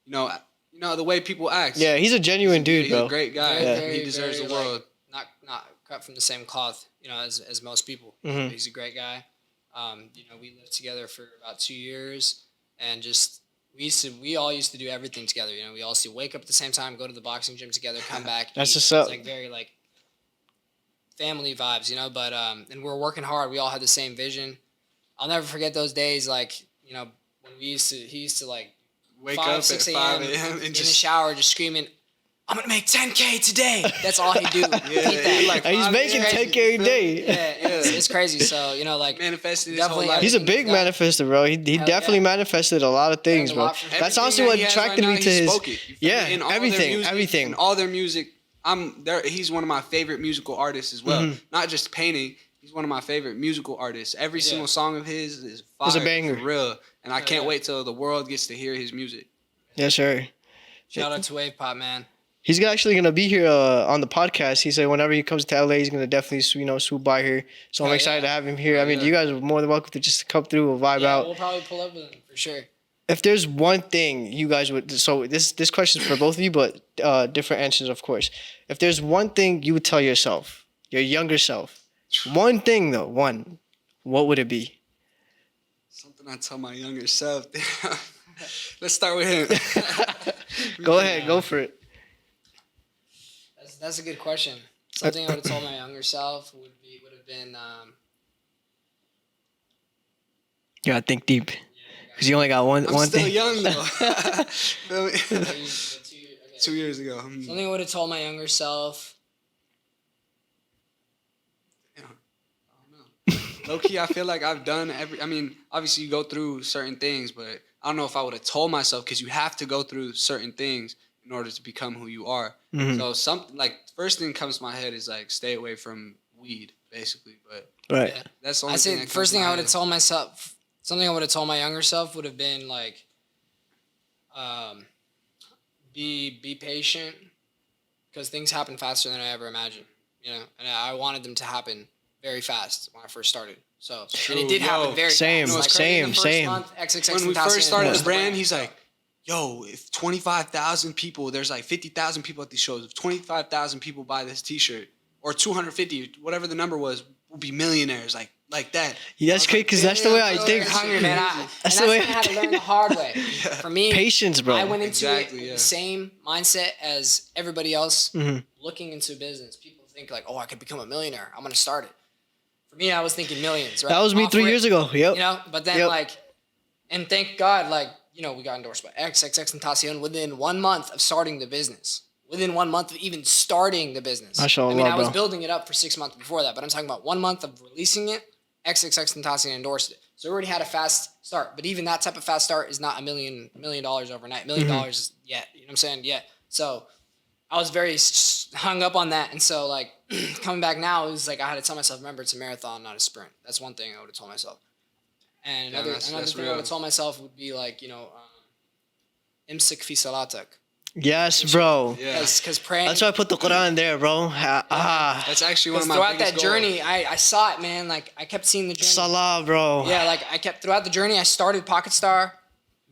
the way people act. Yeah, he's a genuine dude, He's bro. a great guy. Very, He deserves very, the world. Not cut from the same cloth, as most people. Mhm. He's a great guy. We lived together for about 2 years, and just we all used to do everything together. We all used to wake up at the same time, go to the boxing gym together, come back. That's eat. what's It was up. like very like family vibes, But and we're working hard. We all had the same vision. I'll never forget those days. Like when he used to like Wake 5, up at 6 5 a.m. a.m. in and the just shower, just screaming, "I'm gonna make 10K today." That's all he do. Yeah, Repeat that. like And he's 5 making a.m. 10K a day. Yeah, it's crazy. So like manifested his whole Definitely life. He's a everything big he's got. manifester, bro. He Hell definitely yeah. manifested a lot of things, Learned a bro. lot from him. That's Everything honestly that what he has attracted right me now, to he his. spoke it. You feel Yeah, me? In all their everything, music, everything. in all their music. He's one of my favorite musical artists as well. Mm-hmm. Not just painting, He's one of my favorite musical artists. Every single song of his is fire. It's a banger. For real. And I can't wait till the world gets to hear his music. Yes, sir. Shout out to Wave Pop, man. He's actually gonna be here on the podcast. He said whenever he comes to LA, he's gonna definitely swoop by here. So I'm excited to have him here. I mean, you guys are more than welcome to just come through and vibe out. We'll probably pull up with him for sure. If there's one thing you guys would, so this question is for both of you, but different answers, of course. If there's one thing you would tell yourself, your younger self, one thing though, what would it be? Something I tell my younger self. Let's start with him. Go ahead, go for it. That's a good question. Something I would have told my younger self would have been. You gotta think deep, because you only got one I'm still thing. young though. Feel me? 2 years ago. Something I would have told my younger self. Yeah. I don't know. Low key, I feel like I've done I mean, obviously you go through certain things, but I don't know if I would have told myself, because you have to go through certain things in order to become who you are. Mm-hmm. So something like first thing that comes to my head is like stay away from weed, basically. But Right. Yeah. that's the only I thing. say first thing I would have told myself. Something I would have told my younger self would have been like, be patient, because things happen faster than I ever imagined. You know, and I wanted them to happen very fast when I first started. So and it did happen very same, fast. same. When we first started the brand, he's like, yo, if 25,000 people, there's like 50,000 people at these shows. If 25,000 people buy this T-shirt, or 250, whatever the number was, we'll be millionaires, like that. Yeah, that's crazy, because that's the way I think. Hungry, man. That's the the way I had to learn the hard way. For me, patience, bro. I went into it with the same mindset as everybody else looking into business. People think like, oh, I could become a millionaire. I'm going to start it. For me, I was thinking millions, right? That was me 3 years ago. Yep. You know, but then and thank God, like, you know, we got endorsed by XXXTentacion within 1 month of starting the business. Within 1 month of even starting the business. Mashallah, I mean, I was bro. building it up for 6 months before that, but I'm talking about 1 month of releasing it. XXXTentacion endorsed it. So we already had a fast start. But even that type of fast start is not $1 million overnight. $1 million yet. You know what I'm saying? Yet. So I was very hung up on that. And so, like, coming back now, it was like I had to tell myself, remember, it's a marathon, not a sprint. That's one thing I would have told myself. And another thing I would have told myself would be, like, you know, imsik fi salatak. Yes, bro. Yeah. Because praying. That's why I put the Quran there, bro. That's actually one of my throughout biggest that journey, I saw it, man. Like, I kept seeing the journey. Salah, bro. Yeah, like, throughout the journey, I started Pocket Star,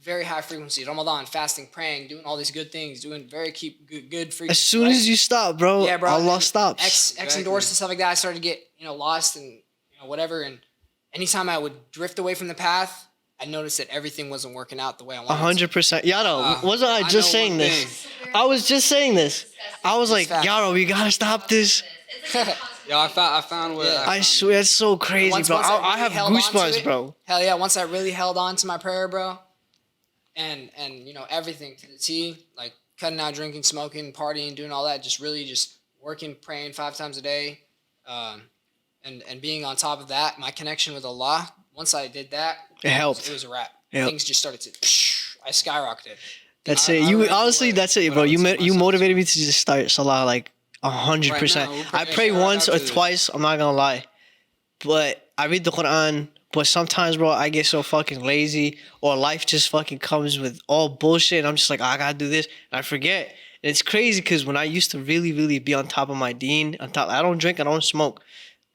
very high frequency, Ramadan, fasting, praying, doing all these good things, doing good frequency. As soon as you stop, bro, yeah, bro, Allah stops. X endorsed and stuff like that. I started to get, you know, lost and, you know, whatever. And anytime I would drift away from the path, I noticed that everything wasn't working out the way I wanted. 100%. Yaro, wasn't I just saying this? I was just saying this. I was like, Yaro, we gotta stop this. Yo, I found what. Yeah. I swear, it's so crazy, Once bro. I really I have held onto goosebumps, it, bro. Hell yeah! Once I really held on to my prayer, bro, and you know, everything to the T, like cutting out drinking, smoking, partying, doing all that, just really just working, praying 5 times a day, and being on top of that, my connection with Allah. Once I did that, It helped. It was a wrap. Yep. Things just started to. I skyrocketed. That's it. You honestly, that's it, bro. You motivated me to just start Salah like 100%. I pray once or twice. I'm not gonna lie, but I read the Quran. But sometimes, bro, I get so fucking lazy, or life just fucking comes with all bullshit, and I'm just like, oh, I gotta do this, and I forget. And it's crazy because when I used to really, really be on top of my deen, I don't drink, I don't smoke.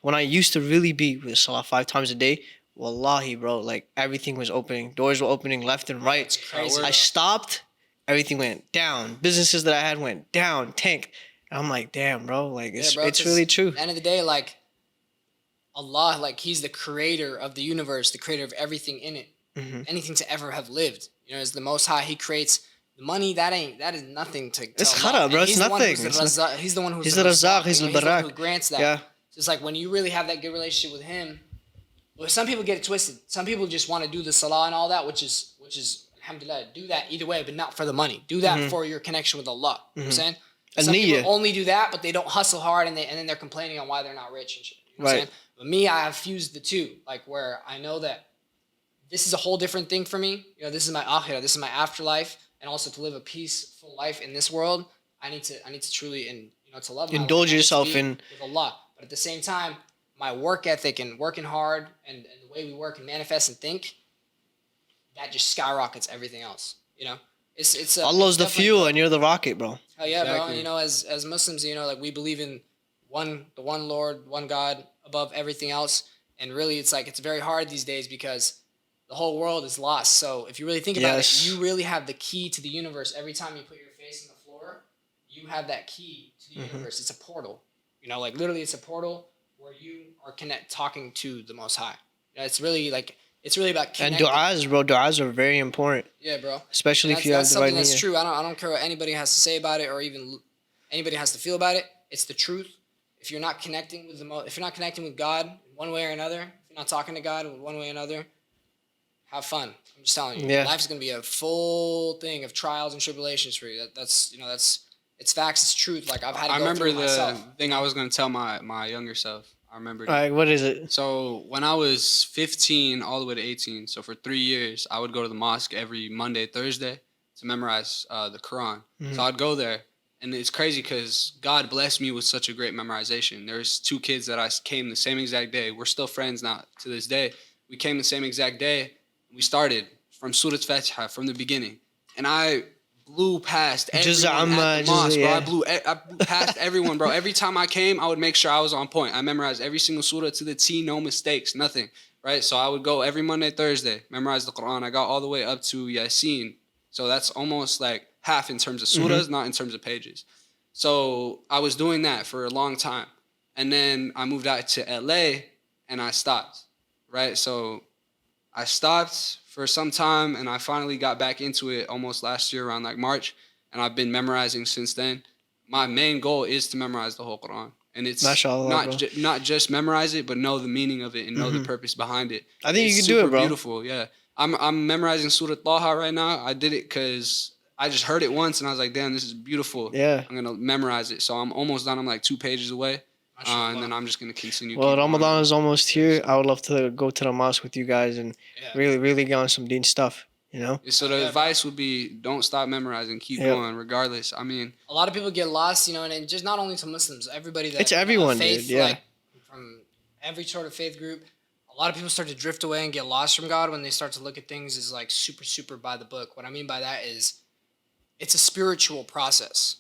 When I used to really be with Salah 5 times a day, wallahi, bro, like everything was opening. Doors were opening left and right. It's crazy. I stopped, everything went down. Businesses that I had went down, tanked. And I'm like, damn, bro, like it's really true. At the end of the day, like Allah, like He's the creator of the universe, the creator of everything in it. Mm-hmm. Anything to ever have lived. You know, is the Most High. He creates the money. That is nothing to. It's Allah. khara, bro. It's nothing. He's the one who's He's the Razak. He's the He's the one Barak. who grants that. Yeah. So it's like when you really have that good relationship with Him. Well, some people get it twisted. Some people just want to do the salah and all that, which is alhamdulillah, do that either way, but not for the money. Do that for your connection with Allah. You know what I'm saying? Some people only do that, but they don't hustle hard, and then they're complaining on why they're not rich and shit. You know what I'm saying? But me, I have fused the two, like where I know that this is a whole different thing for me. You know, this is my akhirah, this is my afterlife, and also to live a peaceful life in this world, I need to truly to love my indulge life. yourself in with Allah. But at the same time, my work ethic and working hard and the way we work and manifest and think, that just skyrockets everything else. You know, Allah's the fuel and you're the rocket, bro. Oh yeah, Exactly. bro. And, you know, as Muslims, you know, like we believe in the one Lord, one God above everything else. And really, it's like it's very hard these days because the whole world is lost. So if you really think about it, you really have the key to the universe. Every time you put your face on the floor, you have that key to the universe. It's a portal. You know, like literally, it's a portal where you are talking to the Most High. You know, it's really about connecting. And du'as, bro. Du'as are very important. Yeah, bro. Especially if you have the right something that's niyyah. true. I don't care what anybody has to say about it or even anybody has to feel about it. It's the truth. If you're not connecting with if you're not connecting with God one way or another, if you're not talking to God one way or another, have fun. I'm just telling you. Yeah. Life's gonna be a full thing of trials and tribulations for you. That's it's facts. It's truth. Like I've had to I go remember through it the myself. thing I was gonna tell my younger self. I remember. All right, what is it? So when I was 15 all the way to 18, so for 3 years, I would go to the mosque every Monday, Thursday to memorize the Quran. So I'd go there, and it's crazy because God blessed me with such a great memorization. There's 2 kids that I came the same exact day. We're still friends now to this day. We came the same exact day. We started from Surah Al-Fatiha from the beginning, and I blew past everyone at the mosque, bro. I blew past everyone, bro. Every time I came, I would make sure I was on point. I memorized every single surah to the T, no mistakes, nothing, right? So I would go every Monday, Thursday, memorize the Quran. I got all the way up to Yasin. So that's almost like half in terms of surahs, not in terms of pages. So I was doing that for a long time. And then I moved out to LA and I stopped, right? So I stopped for some time, and I finally got back into it almost last year around like March, and I've been memorizing since then. My main goal is to memorize the whole Quran, and it's Mashallah, not just memorize it, but know the meaning of it and know the purpose behind it. I think It's you can do it, super bro. Beautiful, yeah. I'm memorizing Surah Taha right now. I did it because I just heard it once, and I was like, damn, this is beautiful. Yeah. I'm gonna memorize it. So I'm almost done. I'm like 2 pages away. And then I'm just gonna continue. Well, keep on. Ramadan is almost here. I would love to go to the mosque with you guys and really get on some deen stuff. You know. So the advice would be, don't stop memorizing. Keep going, regardless. I mean, A lot of people get lost, you know, and just not only to Muslims, everybody that It's everyone, faith, dude, yeah. like from every sort of faith group. A lot of people start to drift away and get lost from God when they start to look at things as like super by the book. What I mean by that is, it's a spiritual process.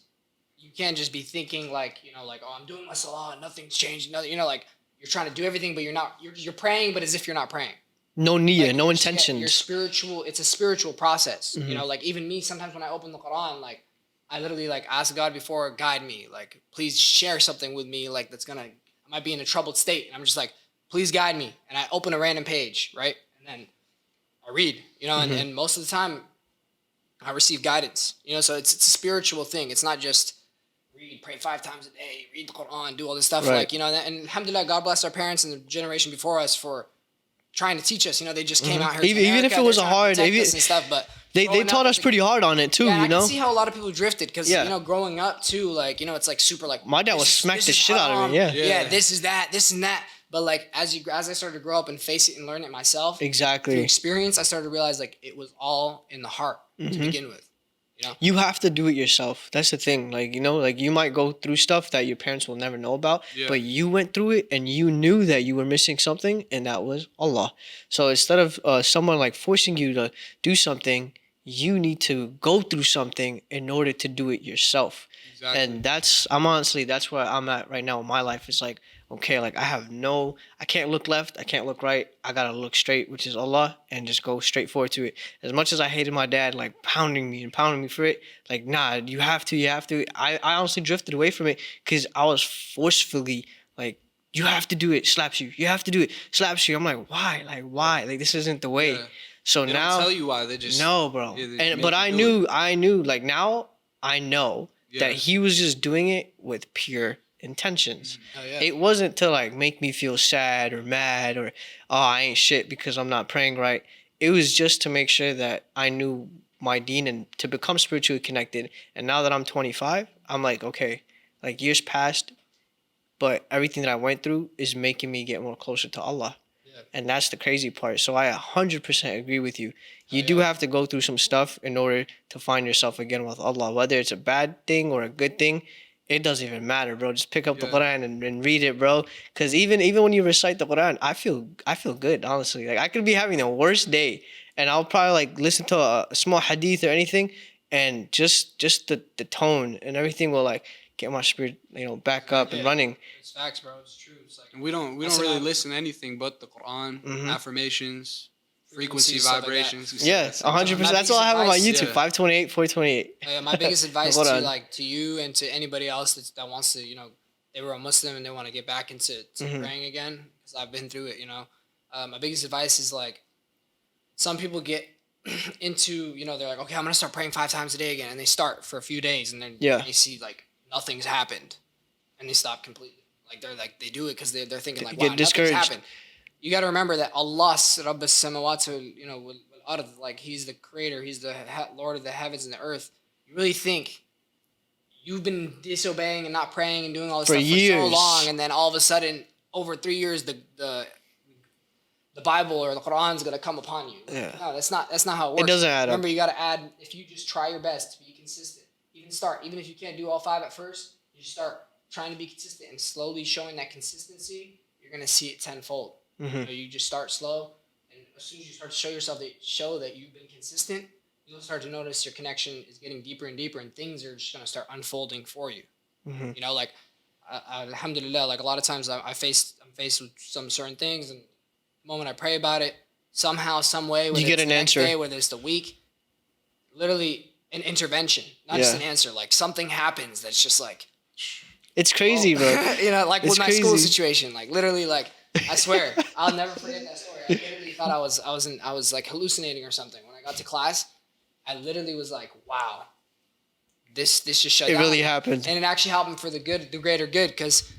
You can't just be thinking like, you know, like, oh, I'm doing my salah and nothing's changed. Nothing, you know, like you're trying to do everything, but you're not. You're praying, but as if you're not praying. No niyyah, Like, no you're intentions. spiritual. It's a spiritual process. You know, like even me, sometimes when I open the Quran, like I literally like ask God before, guide me. Like, please share something with me. Like I might be in a troubled state. And I'm just like, please guide me. And I open a random page, right? And then I read, you know, and most of the time I receive guidance, you know, so it's a spiritual thing. It's not just read, pray 5 times a day, read the Quran, do all this stuff. Right. Like, you know, and alhamdulillah, God bless our parents and the generation before us for trying to teach us. You know, they just came out here. Even if it was a hard, and stuff, but they taught us pretty hard on it too. Yeah, you know. I can see how a lot of people drifted because you know, growing up too, like, you know, it's like super like My dad was smacked the shit out of me. yeah, this is that, this and that. But like as I started to grow up and face it and learn it myself, through Exactly. experience, I started to realize like it was all in the heart to begin with. You know, You have to do it yourself. That's the thing. Like, you know, like you might go through stuff that your parents will never know about, but you went through it and you knew that you were missing something, and that was Allah. So instead of someone like forcing you to do something, you need to go through something in order to do it yourself. Exactly. And that's where I'm at right now in my life. It's like, okay, like I can't look left, I can't look right. I gotta look straight, which is Allah, and just go straight forward to it. As much as I hated my dad, like pounding me for it, like, nah, you have to. I honestly drifted away from it because I was forcefully like, you have to do it, slaps you. You have to do it, slaps you. I'm like, why? Like, this isn't the way. Yeah. So They now, don't tell you why. They just no, bro. make But you I do knew. Like now, I know that Yeah. he was just doing it with pure intentions. Oh, yeah. It wasn't to like make me feel sad or mad or I ain't shit because I'm not praying right. It was just to make sure that I knew my deen and to become spiritually connected. And now that I'm 25, I'm like, okay, like years passed, but everything that I went through is making me get more closer to Allah. And that's the crazy part. So I 100% agree with you. You do have to go through some stuff in order to find yourself again with Allah. Whether it's a bad thing or a good thing, it doesn't even matter, bro. Just pick up the Yeah. Quran and read it, bro. Because even when you recite the Quran, I feel good, honestly. Like I could be having the worst day, and I'll probably like listen to a small hadith or anything, and just the tone and everything will like get my spirit, back up and running. It's facts, bro. It's true. It's like And we don't really listen to anything but the Quran, affirmations, frequency, stuff like that. vibrations. we say Yeah, that sometimes. 100%. That's all I have on my advice- YouTube. Yeah. 528, 428. My biggest advice Quran. to you and to anybody else that wants to, they were a Muslim and they want to get back into praying again, because I've been through it. My biggest advice is like, some people get into, they're like, okay, I'm gonna start praying 5 times a day again, and they start for a few days, and then they see like nothing's happened, and they stop completely. Like they do it because they're thinking like, wow, Get discouraged. nothing's happened. You got to remember that Allah, Rabb as-samawati, wal ard, like He's the creator, He's the Lord of the heavens and the earth. You really think you've been disobeying and not praying and doing all this stuff for so long, and then all of a sudden, over 3 years, the Bible or the Quran is gonna come upon you? Yeah. No, that's not how it works. It doesn't add up. Remember, you got to add. If you just try your best to be consistent, even if you can't do all 5 at first, you start trying to be consistent and slowly showing that consistency. You're gonna see it tenfold. You just start slow, and as soon as you start to show that you've been consistent, you'll start to notice your connection is getting deeper and deeper, and things are just gonna start unfolding for you. Like alhamdulillah, like a lot of times I'm faced with some certain things, and the moment I pray about it, somehow, some way, whether You get it's an the next answer. day, whether it's the week, literally an intervention, not just an answer. Like something happens that's just like, It's crazy, bro. like It's with my school crazy. situation, like literally, like I swear, I'll never forget that story. I literally thought I was like hallucinating or something. When I got to class, I literally was like, wow, this just shut down. It really happened. And it actually happened for the greater good, because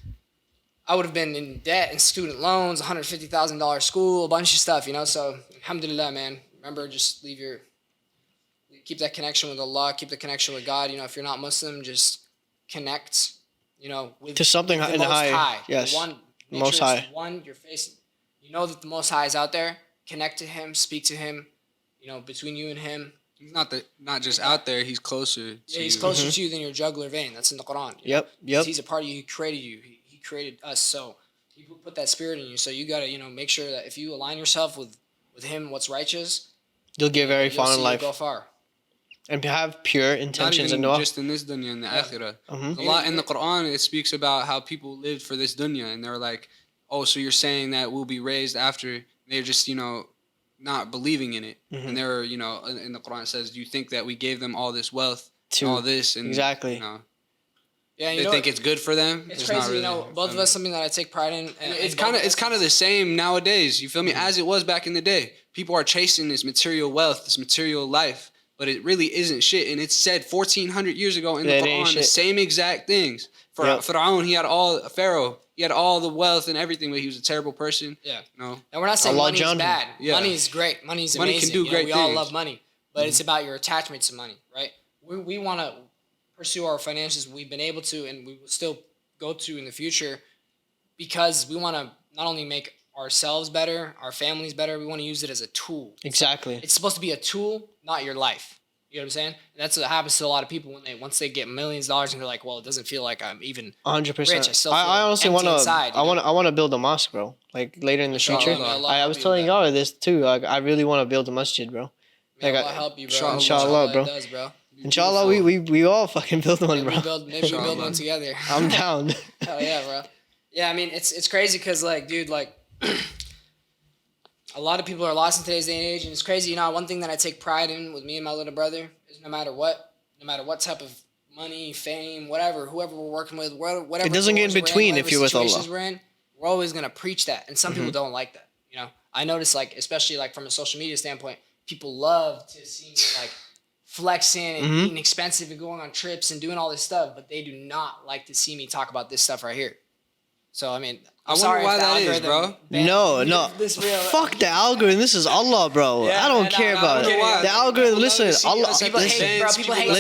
I would have been in debt and student loans, $150,000 school, a bunch of stuff, So alhamdulillah, man. Remember, just keep that connection with Allah, keep the connection with God. If you're not Muslim, just connect, with To something the in the Most high. Yes. Make Most sure it's High. one you're facing. That the Most High is out there. Connect to Him, speak to Him. Between you and Him. He's not just out there. He's closer. Yeah, He's closer to you than your jugular vein. That's in the Quran. Yep. He's a part of you. He created you. He created us. So He put that spirit in you. So you gotta, make sure that if you align yourself with Him, what's righteous, You'll get very far in life. Go far. And have pure Not intentions even in dua. just in this dunya, in the akhirah. A lot in the Quran, it speaks about how people lived for this dunya, and they're like, oh, so you're saying that we'll be raised after? They're just, not believing in it. And they're, in the Quran it says, do you think that we gave them all this wealth, and all this, and Exactly. Yeah, they think it's good for them. It's not crazy, really, both of us, something that I take pride in. And It's kind of the same nowadays. You feel me? As it was back in the day, people are chasing this material wealth, this material life, but it really isn't shit. And it's said 1,400 years ago in the Quran, the same exact things. Pharaoh, he had all the wealth and everything, but he was a terrible person. Yeah. No. And we're not saying money is bad. Yeah. Money is great. Money is Money amazing. can do great we all things. love money, but it's about your attachment to money, right? We want to pursue our finances. We've been able to, and we will still go to in the future, because we want to not only make ourselves better, our families better. We want to use it as a tool. Exactly. It's supposed to be a tool, not your life. You know what I'm saying? And that's what happens to a lot of people once they get millions of dollars and they're like, well, it doesn't feel like I'm even 100%. rich. I still feel I honestly empty inside. I want to build a mosque, bro. Like later in the future. Allah I was telling y'all this too. Like I really want to build a masjid, bro. May Allah help you, bro. Inshallah, bro. It does, bro. Inshallah, we all fucking build one, bro. Maybe we build one together. I'm down. Hell yeah, bro. Yeah, I mean, it's crazy because, like, dude, like, a lot of people are lost in today's day and age, and it's crazy. One thing that I take pride in with me and my little brother is no matter what type of money, fame, whoever we're working with, whatever. It doesn't get in between if you're with Allah. We're always gonna preach that, and some people don't like that. I notice, like, especially like from a social media standpoint, people love to see me like flexing and eating expensive and going on trips and doing all this stuff, but they do not like to see me talk about this stuff right here. So I mean, I wonder why that is, bro. No. Fuck the algorithm. This is Allah, bro. Yeah, I don't care about it. The algorithm. Listen, Allah. People hate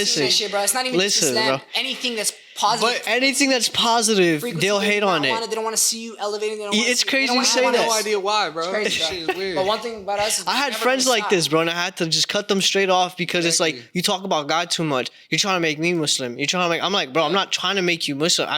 seeing that shit, bro. It's not even Listen, Islam. bro. Anything that's positive. But anything that's positive, they'll hate on it. They don't want to see you elevating. It's crazy you say I have that. no idea why, bro. It's crazy, This shit is weird. But one thing about us is I had friends like this, bro, and I had to just cut them straight off because it's like you talk about God too much. You're trying to make me Muslim. You're trying to make. I'm like, bro, I'm not trying to make you Muslim.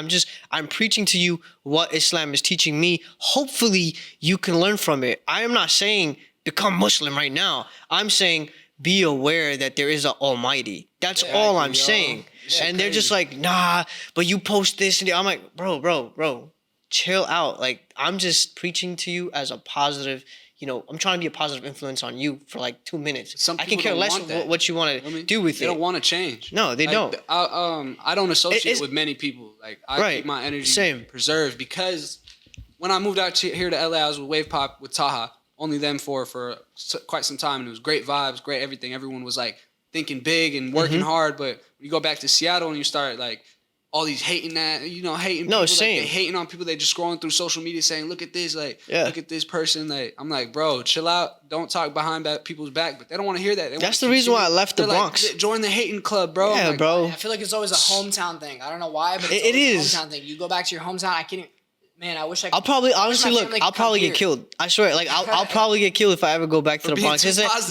I'm preaching to you what Islam is teaching me. Hopefully, you can learn from it. I am not saying become Muslim right now. I'm saying be aware that there is an Almighty. That's all I'm saying. And they're just like, nah, but you post this. And I'm like, bro, chill out. Like, I'm just preaching to you as a positive, I'm trying to be a positive influence on you for like 2 minutes. Some I can care less what you want to do with it. They don't want to change. No, they don't. I don't associate with many people. Like, I keep my energy preserved because when I moved out here to LA, I was with Wave Pop with Taha. Only them for quite some time. And it was great vibes, great everything. Everyone was like thinking big and working hard. But when you go back to Seattle and you start like all these hating people. Like, they hating on people. They just scrolling through social media saying, look at this, look at this person. Like, I'm like, bro, chill out. Don't talk behind people's back. But they don't want to hear that. That's the reason why I left the Bronx. Like, join the hating club, bro. Yeah, like, bro. I feel like it's always a hometown thing. I don't know why, but it is a hometown thing. You go back to your hometown, I can't even... Man, I wish I could. I'll probably, honestly, I'll probably get killed. I swear, like, I'll probably get killed if I ever go back to the Bronx.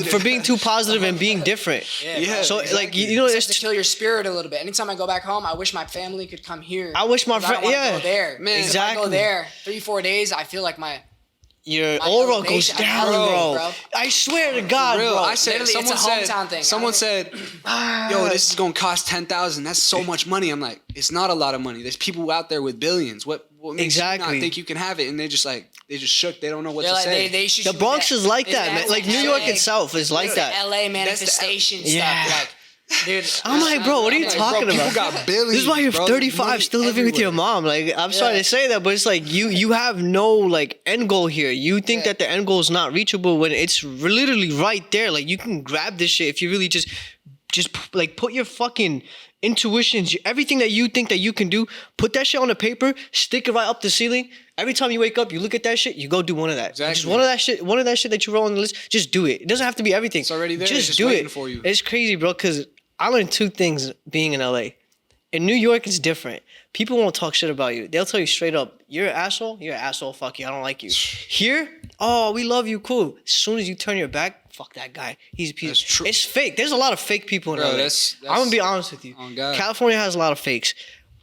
For being too positive and being different. Yeah. So, exactly. like, it's to kill your spirit a little bit. Anytime I go back home, I wish my family could come here. I wish my friend, go there. Man, exactly. If I go there 3-4 days, I feel like your aura goes down, bro. I swear to God, bro. I said, someone said, yo, this is gonna cost $10,000. That's so much money. I'm like, it's not a lot of money. There's people out there with billions. What makes you not think you can have it? And they just shook. They don't know what to say. The Bronx is like that, man. Like New York itself is like that. LA manifestation stuff. Like, dude, I'm like, bro, what are you talking about? People got billions. This is why you're 35, still living with your mom. Like, I'm sorry to say that, but it's like you have no like end goal here. You think that the end goal is not reachable when it's literally right there. Like, you can grab this shit if you really just like put your fucking intuitions, everything that you think that you can do, put that shit on a paper, stick it right up the ceiling. Every time you wake up, you look at that shit, you go do one of that. Exactly. Just one of that shit that you roll on the list, just do it. It doesn't have to be everything. It's already there. Just it's do waiting it. For you. It's crazy, bro, because I learned 2 things being in LA. In New York, it's different. People won't talk shit about you. They'll tell you straight up, you're an asshole, fuck you, I don't like you. Here, oh, we love you, cool. As soon as you turn your back, fuck that guy. He's a piece. That's true. It's fake. There's a lot of fake people in LA. I'm gonna be honest with you. Oh, God. California has a lot of fakes.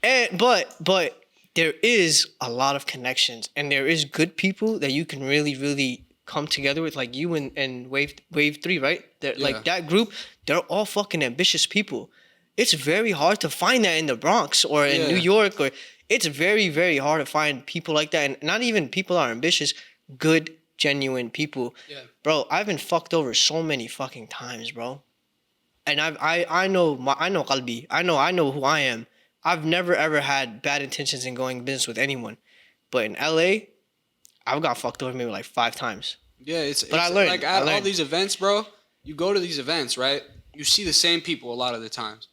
But there is a lot of connections, and there is good people that you can really, really come together with, like you and Wave 3, right? Like that group, they're all fucking ambitious people. It's very hard to find that in the Bronx or in New York, or it's very, very hard to find people like that. And not even people are ambitious, good, genuine people. Yeah. Bro, I've been fucked over so many fucking times, bro. And I know qalbi. I know who I am. I've never ever had bad intentions in going business with anyone. But in LA, I've got fucked over maybe like 5 times. Yeah, it's I learned. Like at all these events, bro, you go to these events, right? You see the same people a lot of the times.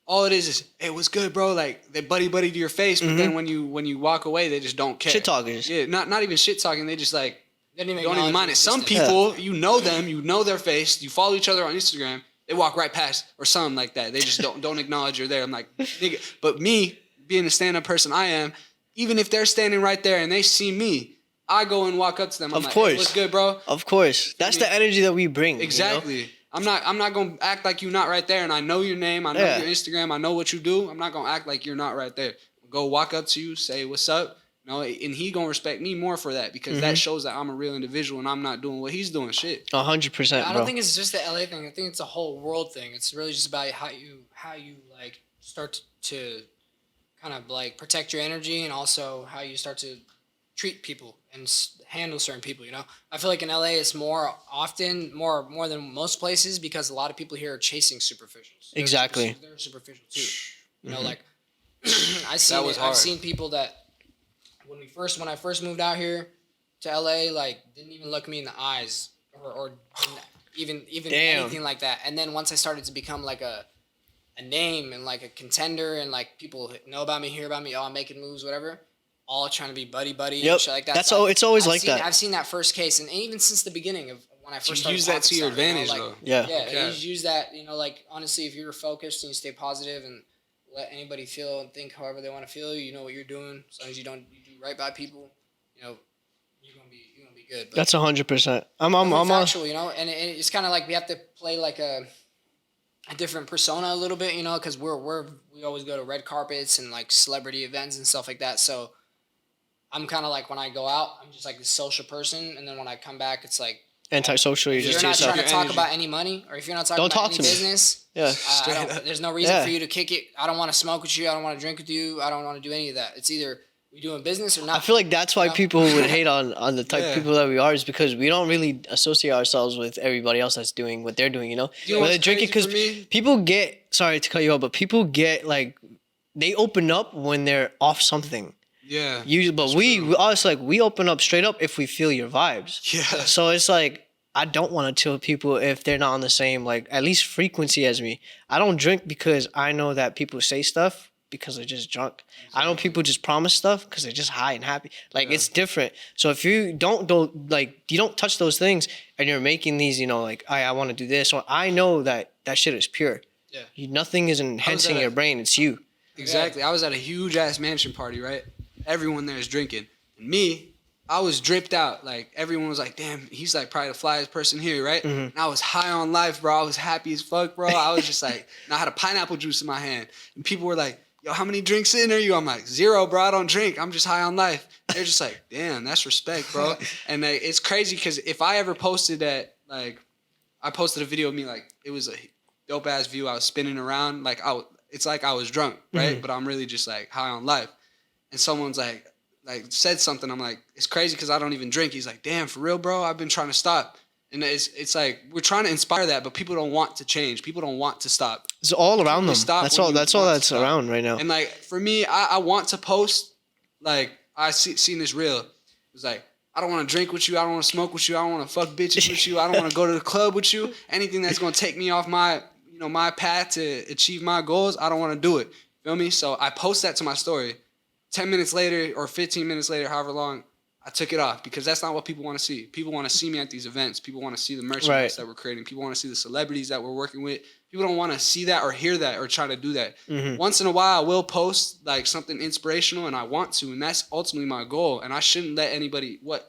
All it is, hey, what's good, bro? Like, they buddy to your face, but then when you walk away, they just don't care. Shit talkers. Yeah, not even shit talking. They just like don't even mind it. Some people, you know them, you know their face, you follow each other on Instagram. They walk right past or something like that. They just don't acknowledge you're there. I'm like, nigga. But me, being the stand-up person I am, even if they're standing right there and they see me, I go and walk up to them. I'm like, hey, what's good, bro? Of course. That's the energy that we bring. Exactly. You know? I'm not gonna act like you're not right there, and I know your name, I know your Instagram, I know what you do. I'm not gonna act like you're not right there. Go walk up to you, say what's up, and he gonna respect me more for that because that shows that I'm a real individual and I'm not doing what he's doing. Shit. 100%. I don't think it's just the LA thing. I think it's a whole world thing. It's really just about how you like start to kind of like protect your energy and also how you start to treat people and handle certain people, you know? I feel like in LA it's more than most places because a lot of people here are chasing superficials. Exactly. They're superficial too. You know, like I've seen people that when I first moved out here to LA, like didn't even look me in the eyes or even anything like that. And then once I started to become like a name and like a contender and like people know about me, hear about me, oh, I'm making moves, whatever. All trying to be buddy and shit like that. It's always like that. I've seen that first case, and even since the beginning of when I first started. Use that to your advantage, though. Yeah. Yeah. Okay. You use that, like honestly, if you're focused and you stay positive and let anybody feel and think however they want to feel. You know what you're doing. As long as you do right by people, you know, you're gonna be good. But That's 100%. I'm factual, you know, and it's kind of like we have to play like a different persona a little bit, you know, because we always go to red carpets and like celebrity events and stuff like that. So I'm kind of like, when I go out, I'm just like this social person, and then when I come back, it's like antisocial. if you're not trying to talk about any money, or if you're not talking about any business, there's no reason for you to kick it. I don't want to smoke with you. I don't want to drink with you. I don't want to do any of that. It's either we doing business or not. I feel like that's why people would hate on the type of people that we are, is because we don't really associate ourselves with everybody else that's doing what they're doing, you know? Whether drinking, because people get, sorry to cut you off, but people get like, they open up when they're off something. Yeah. But we honestly, like, we open up straight up if we feel your vibes. Yeah. So it's like, I don't want to chill with people if they're not on the same, like, at least frequency as me. I don't drink because I know that people say stuff because they're just drunk. Exactly. I know people just promise stuff because they're just high and happy. Like, it's different. So if you don't touch those things and you're making these, you know, like, I want to do this, or I know that shit is pure. Yeah. Nothing is enhancing your brain. It's you. Exactly. I was at a huge ass mansion party, right? Everyone there is drinking. And me, I was dripped out. Like, everyone was like, damn, he's like probably the flyest person here, right? Mm-hmm. And I was high on life, bro. I was happy as fuck, bro. I was just like, and I had a pineapple juice in my hand. And people were like, yo, how many drinks in are you? I'm like, 0, bro. I don't drink. I'm just high on life. They're just like, damn, that's respect, bro. And it's crazy because if I ever posted that, like, I posted a video of me, like, it was a dope ass view. I was spinning around. Like, it's like I was drunk, right? Mm-hmm. But I'm really just like high on life. And someone's like said something. I'm like, it's crazy because I don't even drink. He's like, damn, for real, bro? I've been trying to stop. And it's like, we're trying to inspire that, but people don't want to change. People don't want to stop. It's all around them. That's all that's around right now. And like, for me, I want to post, like, seen this reel. It was like, I don't want to drink with you. I don't want to smoke with you. I don't want to fuck bitches with you. I don't want to go to the club with you. Anything that's going to take me off my path to achieve my goals, I don't want to do it. Feel me? So I post that to my story. 10 minutes later or 15 minutes later, however long, I took it off because that's not what people want to see. People want to see me at these events. People want to see the merchandise that we're creating. People want to see the celebrities that we're working with. People don't want to see that or hear that or try to do that. Mm-hmm. Once in a while, I will post like something inspirational, and I want to, and that's ultimately my goal. And I shouldn't let anybody It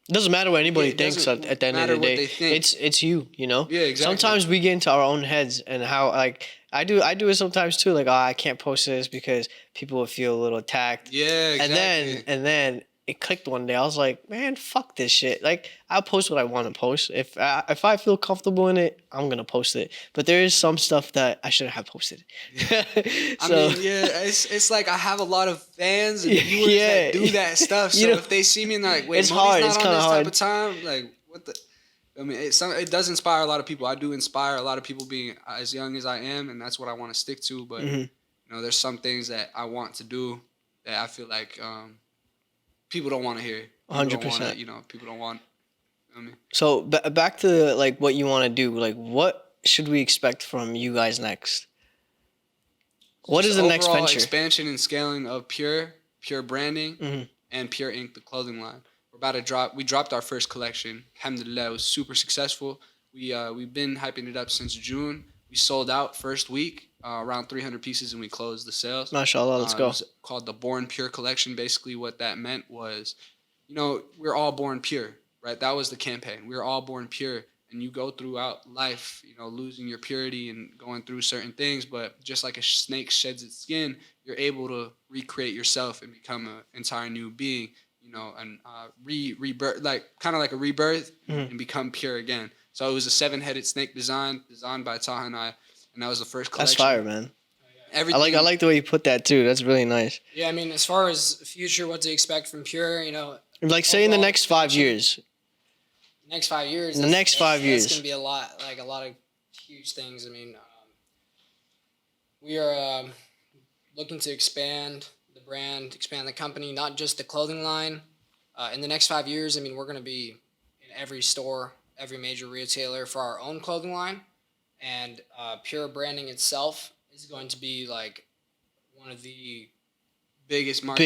doesn't matter what anybody thinks at the end of the day. It's you know? Yeah, exactly. Sometimes we get into our own heads, and how, like, I do it sometimes too. Like, I can't post this because people will feel a little attacked. Yeah, exactly. And then it clicked one day. I was like, man, fuck this shit. Like, I'll post what I want to post. If I feel comfortable in it, I'm gonna post it. But there is some stuff that I shouldn't have posted. Yeah. I mean, it's like I have a lot of fans and viewers that do that stuff. So if they see me and they're like, wait, it's hard. It's kind of hard. Type of time, like, what the. I mean, it does inspire a lot of people. I do inspire a lot of people being as young as I am, and that's what I want to stick to. But you know, there's some things that I want to do that I feel like people don't want to hear. 100%. You know, people don't want. I mean, so back to like what you want to do. Like, what should we expect from you guys next? What is the next venture? Expansion and scaling of PUR Branding, and PUR Inc., the clothing line. We dropped our first collection. Alhamdulillah, it was super successful. We've been hyping it up since June. We sold out first week, around 300 pieces, and we closed the sales. MashaAllah, let's go. It was called the Born Pure collection. Basically, what that meant was, you know, we're all born pure, right? That was the campaign. We're all born pure, and you go throughout life, you know, losing your purity and going through certain things. But just like a snake sheds its skin, you're able to recreate yourself and become an entire new being. You know, and rebirth, like kind of like a rebirth, and become pure again. So it was a 7-headed snake designed by Taha and I, and that was the first collection. That's fire, man. Everything. I like the way you put that too. That's really nice. Yeah, I mean, as far as future, what to expect from PUR, you know, like say in the next 5 years. Next 5 years. In the next 5 years, it's gonna be a lot of huge things. I mean, we are looking to expand the brand, expand the company, not just the clothing line. In the next 5 years, I mean, we're going to be in every store, every major retailer for our own clothing line. And PUR Branding itself is going to be like one of the biggest ones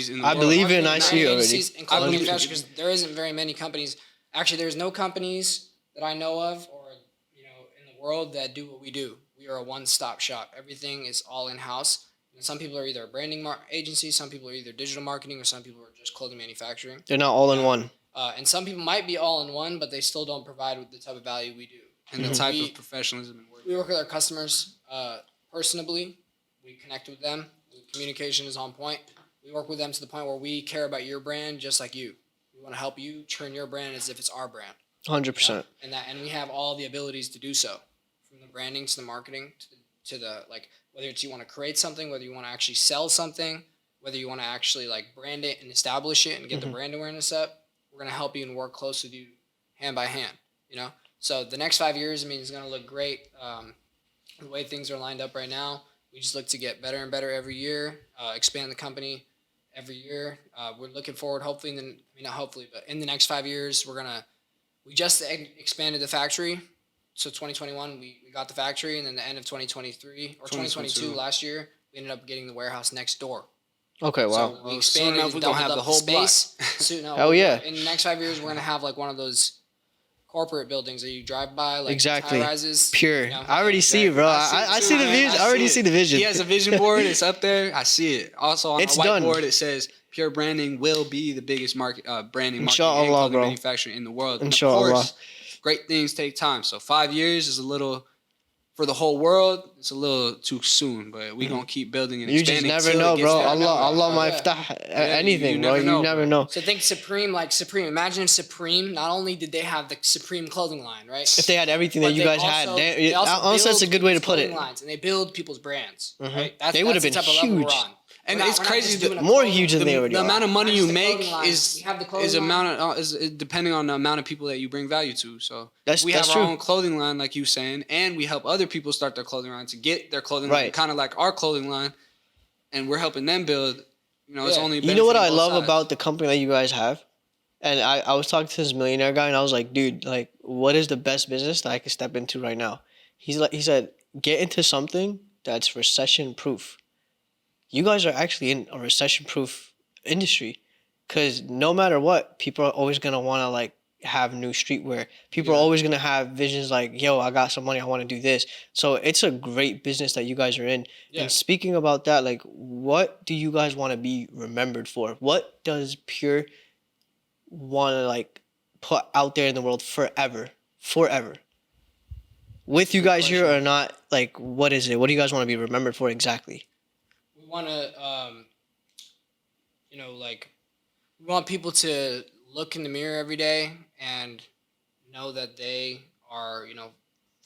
in the world. I believe it, and I see it already. And clothing manufacturers, because there isn't very many companies. Actually, there's no companies that I know of, or, you know, in the world that do what we do. we are a one-stop shop. Everything is all in-house. And some people are either a branding agency, some people are either digital marketing, or some people are just clothing manufacturing. They're not all in one. And some people might be all in one, but they still don't provide the type of value we do. And the type of professionalism and work. We work with our customers personally. We connect with them. The communication is on point. We work with them to the point where we care about your brand just like you. We want to help you turn your brand as if it's our brand. 100%. And we have all the abilities to do so, from the branding to the marketing to the like, whether it's you want to create something, whether you want to actually sell something, whether you want to actually like brand it and establish it and get the brand awareness up. We're going to help you and work close with you hand by hand, you know? So the next 5 years, I mean, it's going to look great. The way things are lined up right now, we just look to get better and better every year, expand the company every year. We're looking forward, hopefully, not hopefully, but in the next 5 years, we just expanded the factory. So 2021, we got the factory, and then the end of 2023 or 2022 last year, we ended up getting the warehouse next door. Okay, wow. So we expanded, we don't have the whole space. So, Hell yeah. In the next 5 years, we're going to have like one of those corporate buildings that you drive by, like exactly. high-rises. Pure. You know? I already see it, bro. I see the vision. I already see the vision. He has a vision board. It's up there. I see it. Also on It's the whiteboard, done. it says PUR branding will be the biggest branding marketing and Inshallah, clothing bro. manufacturing in the world. And of Inshallah. course, great things take time. So 5 years is a little, for the whole world, it's a little too soon. But we're going to keep building and You just expanding. never till know, it gets bro. there. Allah might iftah anything, bro. You never know. So think Supreme, imagine if Supreme, not only did they have the Supreme clothing line, right? If they had everything that But you guys had, honestly, that's a good way to put it. Lines, and they build people's brands, right? They would have been the type of level huge. we're on. And We're it's not crazy just that doing a More clothing huge than line. they already the are. amount of money Not you just the make clothing line. is We have the clothing is depending on the amount of people that you bring value to. So That's we have true. our own clothing line, like you saying, and we help other people start their clothing line to get their clothing line, Right. kind of like our clothing line, and we're helping them build. It's Yeah. only You know what I benefiting both love sides. about the company that you guys have? And I was talking to this millionaire guy, and I was like, dude, like, what is the best business that I can step into right now? He said, get into something that's recession proof. You guys are actually in a recession proof industry, because no matter what, people are always gonna want to like have new streetwear. People are always gonna have visions like, yo, I got some money, I want to do this. So it's a great business that you guys are in. Yeah. And speaking about that, like, what do you guys want to be remembered for? What does PUR want to like put out there in the world forever? With you guys here or not, like, what is it? What do you guys want to be remembered for exactly? We want to, we want people to look in the mirror every day and know that they are,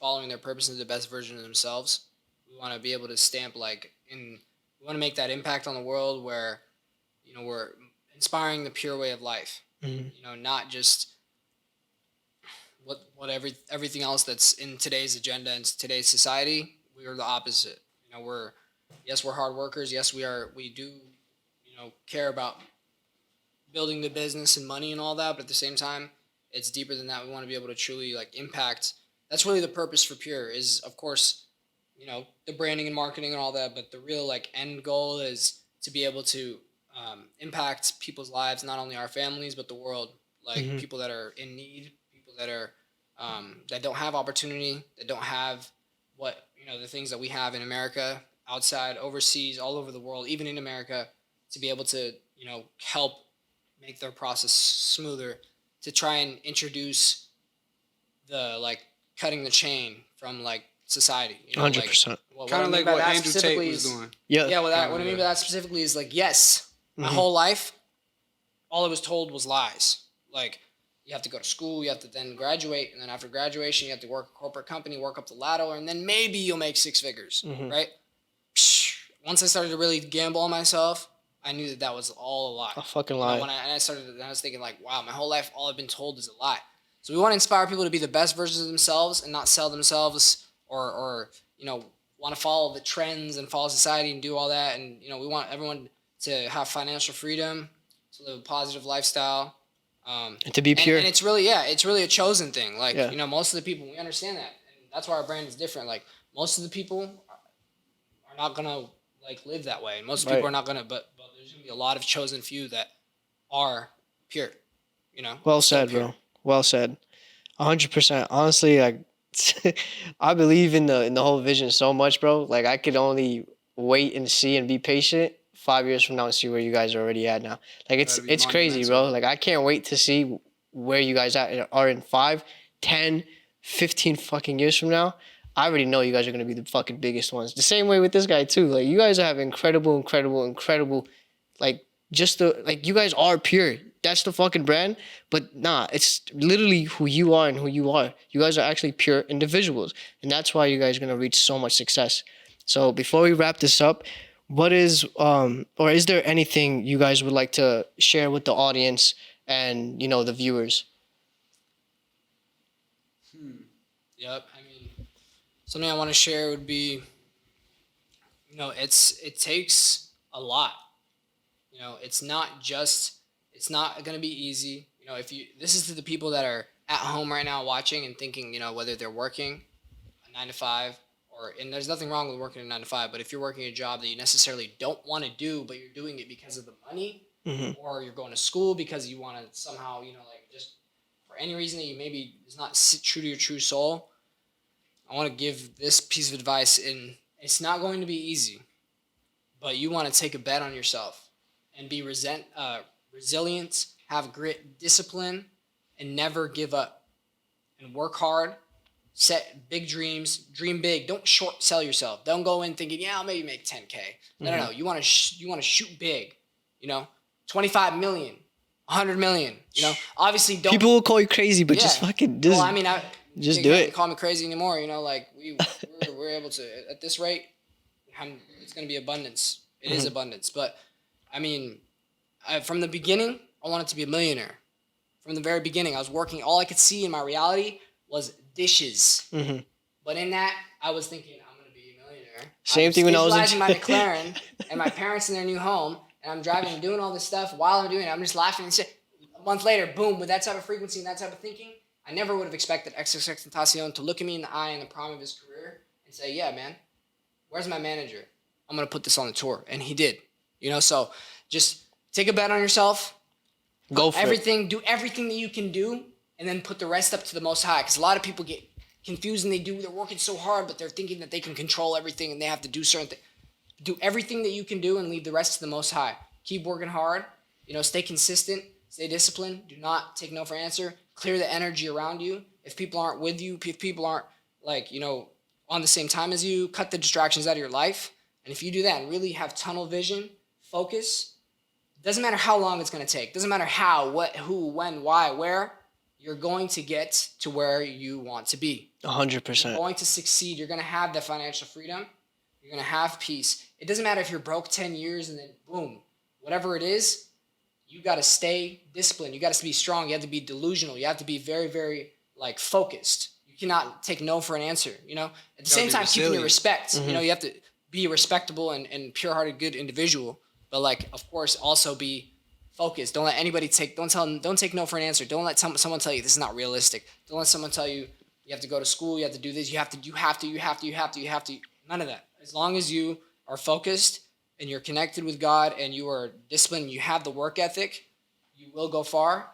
following their purpose and the best version of themselves. We want to be able to stamp we want to make that impact on the world where, we're inspiring the pure way of life. Not just everything else that's in today's agenda and today's society. We are the opposite. We're hard workers. Yes, we do, care about building the business and money and all that. But at the same time, it's deeper than that. We want to be able to truly like impact. That's really the purpose for PUR is, of course, the branding and marketing and all that. But the real like end goal is to be able to impact people's lives, not only our families, but the world. Like people that are in need, people that are that don't have opportunity, that don't have what the things that we have in America, outside, overseas, all over the world, even in America, to be able to help make their process smoother, to try and introduce the like cutting the chain from like society. 100%. Kind of like what Andrew Tate was doing. Yeah. What I mean by that specifically is like, yes, my whole life, all I was told was lies. Like, you have to go to school, you have to then graduate, and then after graduation, you have to work a corporate company, work up the ladder, and then maybe you'll make six figures, right? Once I started to really gamble on myself, I knew that was all a lie. A fucking lie. I was thinking like, wow, my whole life, all I've been told is a lie. So we want to inspire people to be the best versions of themselves and not sell themselves or want to follow the trends and follow society and do all that. And, we want everyone to have financial freedom, to live a positive lifestyle. And to be pure. And it's really a chosen thing. Like, most of the people, we understand that. And that's why our brand is different. Like, most of the people are not going to, like, live that way. And most people are not going to, but there's going to be a lot of chosen few that are pure, Well said, bro. Well said. 100%. Honestly, like, I believe in the whole vision so much, bro. Like I could only wait and see and be patient 5 years from now and see where you guys are already at now. Like That'd be it's crazy, bro. monumental. Like I can't wait to see where you guys are in 5, 10, 15 fucking years from now. I already know you guys are gonna be the fucking biggest ones. The same way with this guy too. Like you guys have incredible, like just the like you guys are pure. That's the fucking brand. But nah, it's literally who you are and who you are. You guys are actually pure individuals. And that's why you guys are gonna reach so much success. So before we wrap this up, what is or is there anything you guys would like to share with the audience and the viewers? Yep. I mean, something I want to share would be, it takes a lot. It's not going to be easy. This is to the people that are at home right now watching and thinking, whether they're working a 9 to 5 and there's nothing wrong with working a 9 to 5, but if you're working a job that you necessarily don't want to do, but you're doing it because of the money, or you're going to school because you want to somehow, just for any reason that you maybe is not true to your true soul, I want to give this piece of advice, and it's not going to be easy, but you want to take a bet on yourself and be resilient, have grit, discipline, and never give up. And work hard, set big dreams, dream big. Don't short sell yourself. Don't go in thinking, I'll maybe make 10K. No. You want to shoot big. 25 million, 100 million. Obviously don't. People will call you crazy, but just fucking do. Well, I mean, just do it. Call me crazy anymore. We're able to at this rate. It's going to be abundance. It is abundance, but I mean, from the beginning, I wanted to be a millionaire. From the very beginning, I was working. All I could see in my reality was dishes. But in that, I was thinking, I'm going to be a millionaire. Same thing when I was visualizing my McLaren and my parents in their new home, and I'm driving and doing all this stuff while I'm doing it. I'm just laughing and shit. A month later, boom, with that type of frequency and that type of thinking, I never would have expected XXXTentacion to look at me in the eye in the prime of his career and say, yeah, man, where's my manager? I'm going to put this on the tour. And he did. So just take a bet on yourself. Go for it. Do everything that you can do, and then put the rest up to the Most High. Because a lot of people get confused and they're working so hard, but they're thinking that they can control everything and they have to do certain things. Do everything that you can do and leave the rest to the Most High. Keep working hard. Stay consistent. Stay disciplined. Do not take no for an answer. Clear the energy around you. If people aren't with you, if people aren't on the same time as you, cut the distractions out of your life. And if you do that and really have tunnel vision, focus, doesn't matter how long it's going to take. Doesn't matter how, what, who, when, why, where. You're going to get to where you want to be. 100%. You're going to succeed. You're going to have that financial freedom. You're going to have peace. It doesn't matter if you're broke 10 years and then boom, whatever it is, you got to stay disciplined. You got to be strong. You have to be delusional. You have to be very, very focused. You cannot take no for an answer. At the same time, keeping your respect. You have to be a respectable and pure-hearted, good individual. But of course, also be focused. Don't let anybody don't take no for an answer. Don't let someone tell you this is not realistic. Don't let someone tell you you have to go to school, you have to do this, you have to. None of that. As long as you are focused and you're connected with God and you are disciplined, you have the work ethic, you will go far.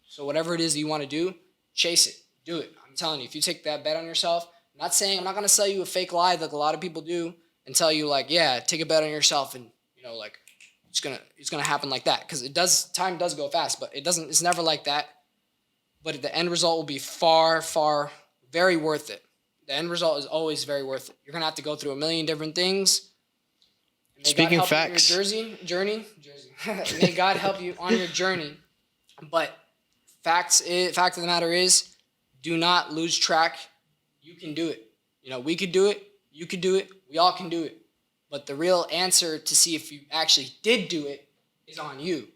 So whatever it is that you want to do, chase it. Do it. I'm telling you, if you take that bet on yourself, I'm not going to sell you a fake lie like a lot of people do and tell you take a bet on yourself and it's gonna happen like that, because time does go fast, but it's never like that. But the end result will be far, far, very worth it. The end result is always very worth it. You're gonna have to go through a million different things. Speaking facts. Journey. May God help you on your journey. But fact of the matter is, do not lose track. You can do it. We could do it. You could do it. We all can do it. But the real answer to see if you actually did do it is on you.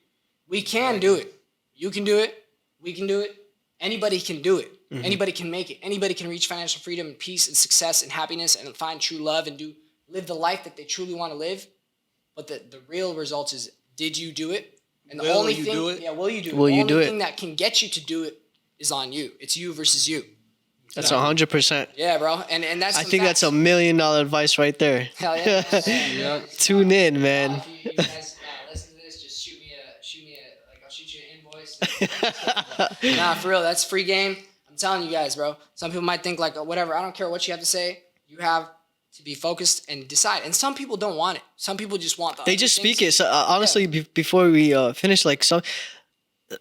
We can do it. You can do it. We can do it. Anybody can do it. Anybody can make it. Anybody can reach financial freedom and peace and success and happiness and find true love and live the life that they truly want to live. But the real result is, did you do it? And the only thing, will you do it? Will you do it? The only thing that can get you to do it is on you. It's you versus you. That's 100%. Yeah, bro. And that's. I think that's $1 million advice right there. Hell yeah. Tune in, man. If you guys listen to this, just shoot me a I'll shoot you an invoice. Nah, for real, that's free game. I'm telling you guys, bro. Some people might think like whatever. I don't care what you have to say. You have to be focused and decide. And some people don't want it. Some people just want They just speak it. So honestly, before we finish, like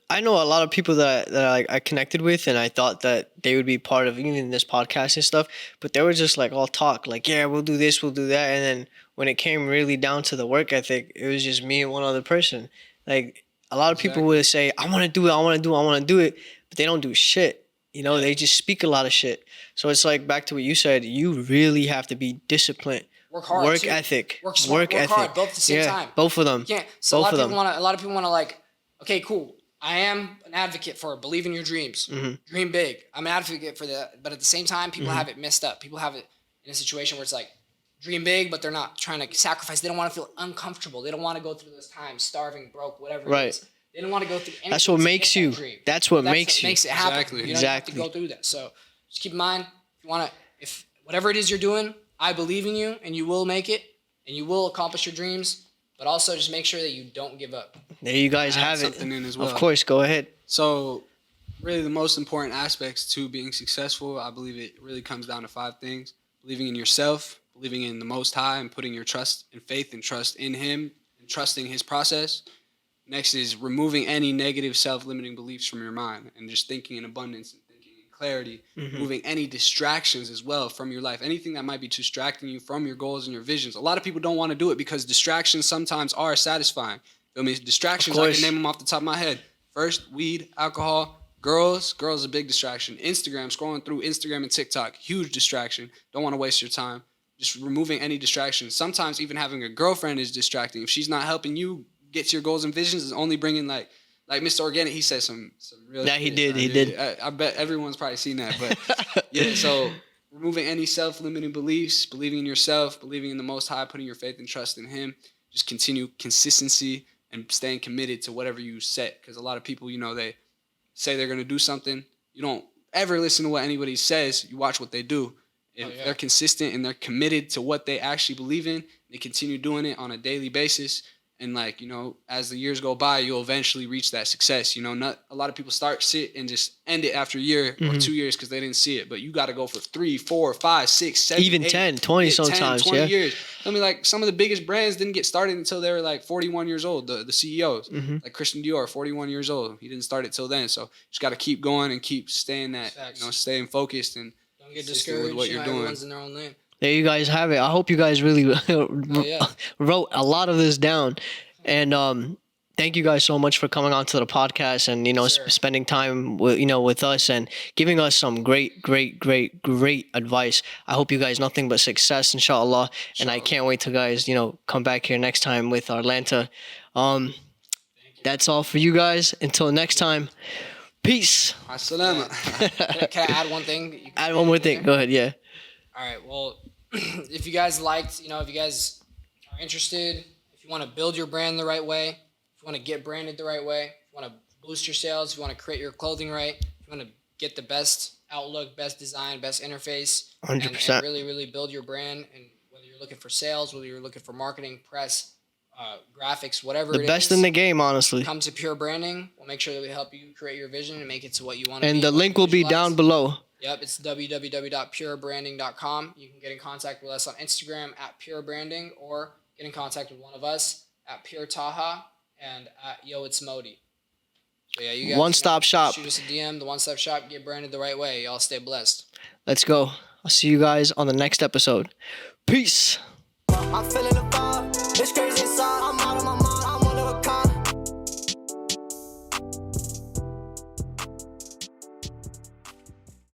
I know a lot of people that I connected with, and I thought that they would be part of even this podcast and stuff. But they were just like all talk, like, yeah, we'll do this, we'll do that, and then when it came really down to the work ethic, it was just me and one other person. Like a lot of people would say, I want to do it, I want to do it, I want to do it, but they don't do shit. You know, they just speak a lot of shit. So it's like back to what you said. You really have to be disciplined. Work hard. Work ethic. Work smart. Work hard. Both at the same time. Both of them. You can't. So a lot of people want to like, okay, cool. I am an advocate for believe in your dreams. Mm-hmm. Dream big. I'm an advocate for that. But at the same time, people have it messed up. People have it in a situation where it's like, dream big, but they're not trying to sacrifice. They don't want to feel uncomfortable. They don't want to go through those times, starving, broke, whatever it is. They don't want to go through anything. That's what makes you. That's what makes it happen. Exactly. You don't have to go through that. So just keep in mind, if whatever it is you're doing, I believe in you, and you will make it, and you will accomplish your dreams. But also just make sure that you don't give up. There you guys have it. Something in as well. Of course, go ahead. So really the most important aspects to being successful, I believe it really comes down to 5 things. Believing in yourself, believing in the Most High, and putting your trust and faith and trust in Him, and trusting His process. Next is removing any negative self-limiting beliefs from your mind and just thinking in abundance and thinking in clarity. Removing any distractions as well from your life. Anything that might be distracting you from your goals and your visions. A lot of people don't want to do it because distractions sometimes are satisfying. Feel me? Distractions, I can name them off the top of my head. First, weed, alcohol, girls. Girls is a big distraction. Instagram, scrolling through Instagram and TikTok, huge distraction. Don't want to waste your time. Just removing any distractions. Sometimes even having a girlfriend is distracting. If she's not helping you get to your goals and visions, is only bringing like Mr. Organic, he said some real Yeah, shit. he did. I bet everyone's probably seen that. But yeah, so removing any self-limiting beliefs, believing in yourself, believing in the Most High, putting your faith and trust in Him. Just continue consistency and staying committed to whatever you set. Because a lot of people, they say they're going to do something. You don't ever listen to what anybody says. You watch what they do. If they're consistent and they're committed to what they actually believe in, they continue doing it on a daily basis. And as the years go by, you'll eventually reach that success. Not a lot of people sit and just end it after a year or 2 years because they didn't see it. But you got to go for 3, 4, 5, 6, 7, even 8, 10, 20 sometimes. 20 years. I mean, like some of the biggest brands didn't get started until they were like 41 years old. The CEOs, like Christian Dior, 41 years old. He didn't start it till then. So just got to keep going and keep staying staying focused and don't get discouraged with what you're doing. Everyone's in their own lane. There you guys have it. I hope you guys really wrote a lot of this down. And thank you guys so much for coming on to the podcast and, spending time with us and giving us some great advice. I hope you guys nothing but success, inshallah. And I can't wait to guys, come back here next time with Arlanta. That's all for you guys. Until next time, peace. As-salama. Can I add one thing? Add one more thing. Go ahead, yeah. All right, well, if you guys liked, if you guys are interested, if you want to build your brand the right way, if you want to get branded the right way, if you want to boost your sales, if you want to create your clothing right, if you want to get the best outlook, best design, best interface, 100%. And really build your brand, and whether you're looking for sales, whether you're looking for marketing, press, graphics, whatever the best in the game, honestly. Come to PUR Branding. We'll make sure that we help you create your vision and make it to what you want to be. And the link will be down below. Yep, it's www.purbranding.com. You can get in contact with us on Instagram at PUR Branding, or get in contact with one of us at PUR Taha and at yoitsmodey. So yeah, you guys one-stop shop. Shoot us a DM, the one-stop shop. Get branded the right way. Y'all stay blessed. Let's go. I'll see you guys on the next episode. Peace. I'm feeling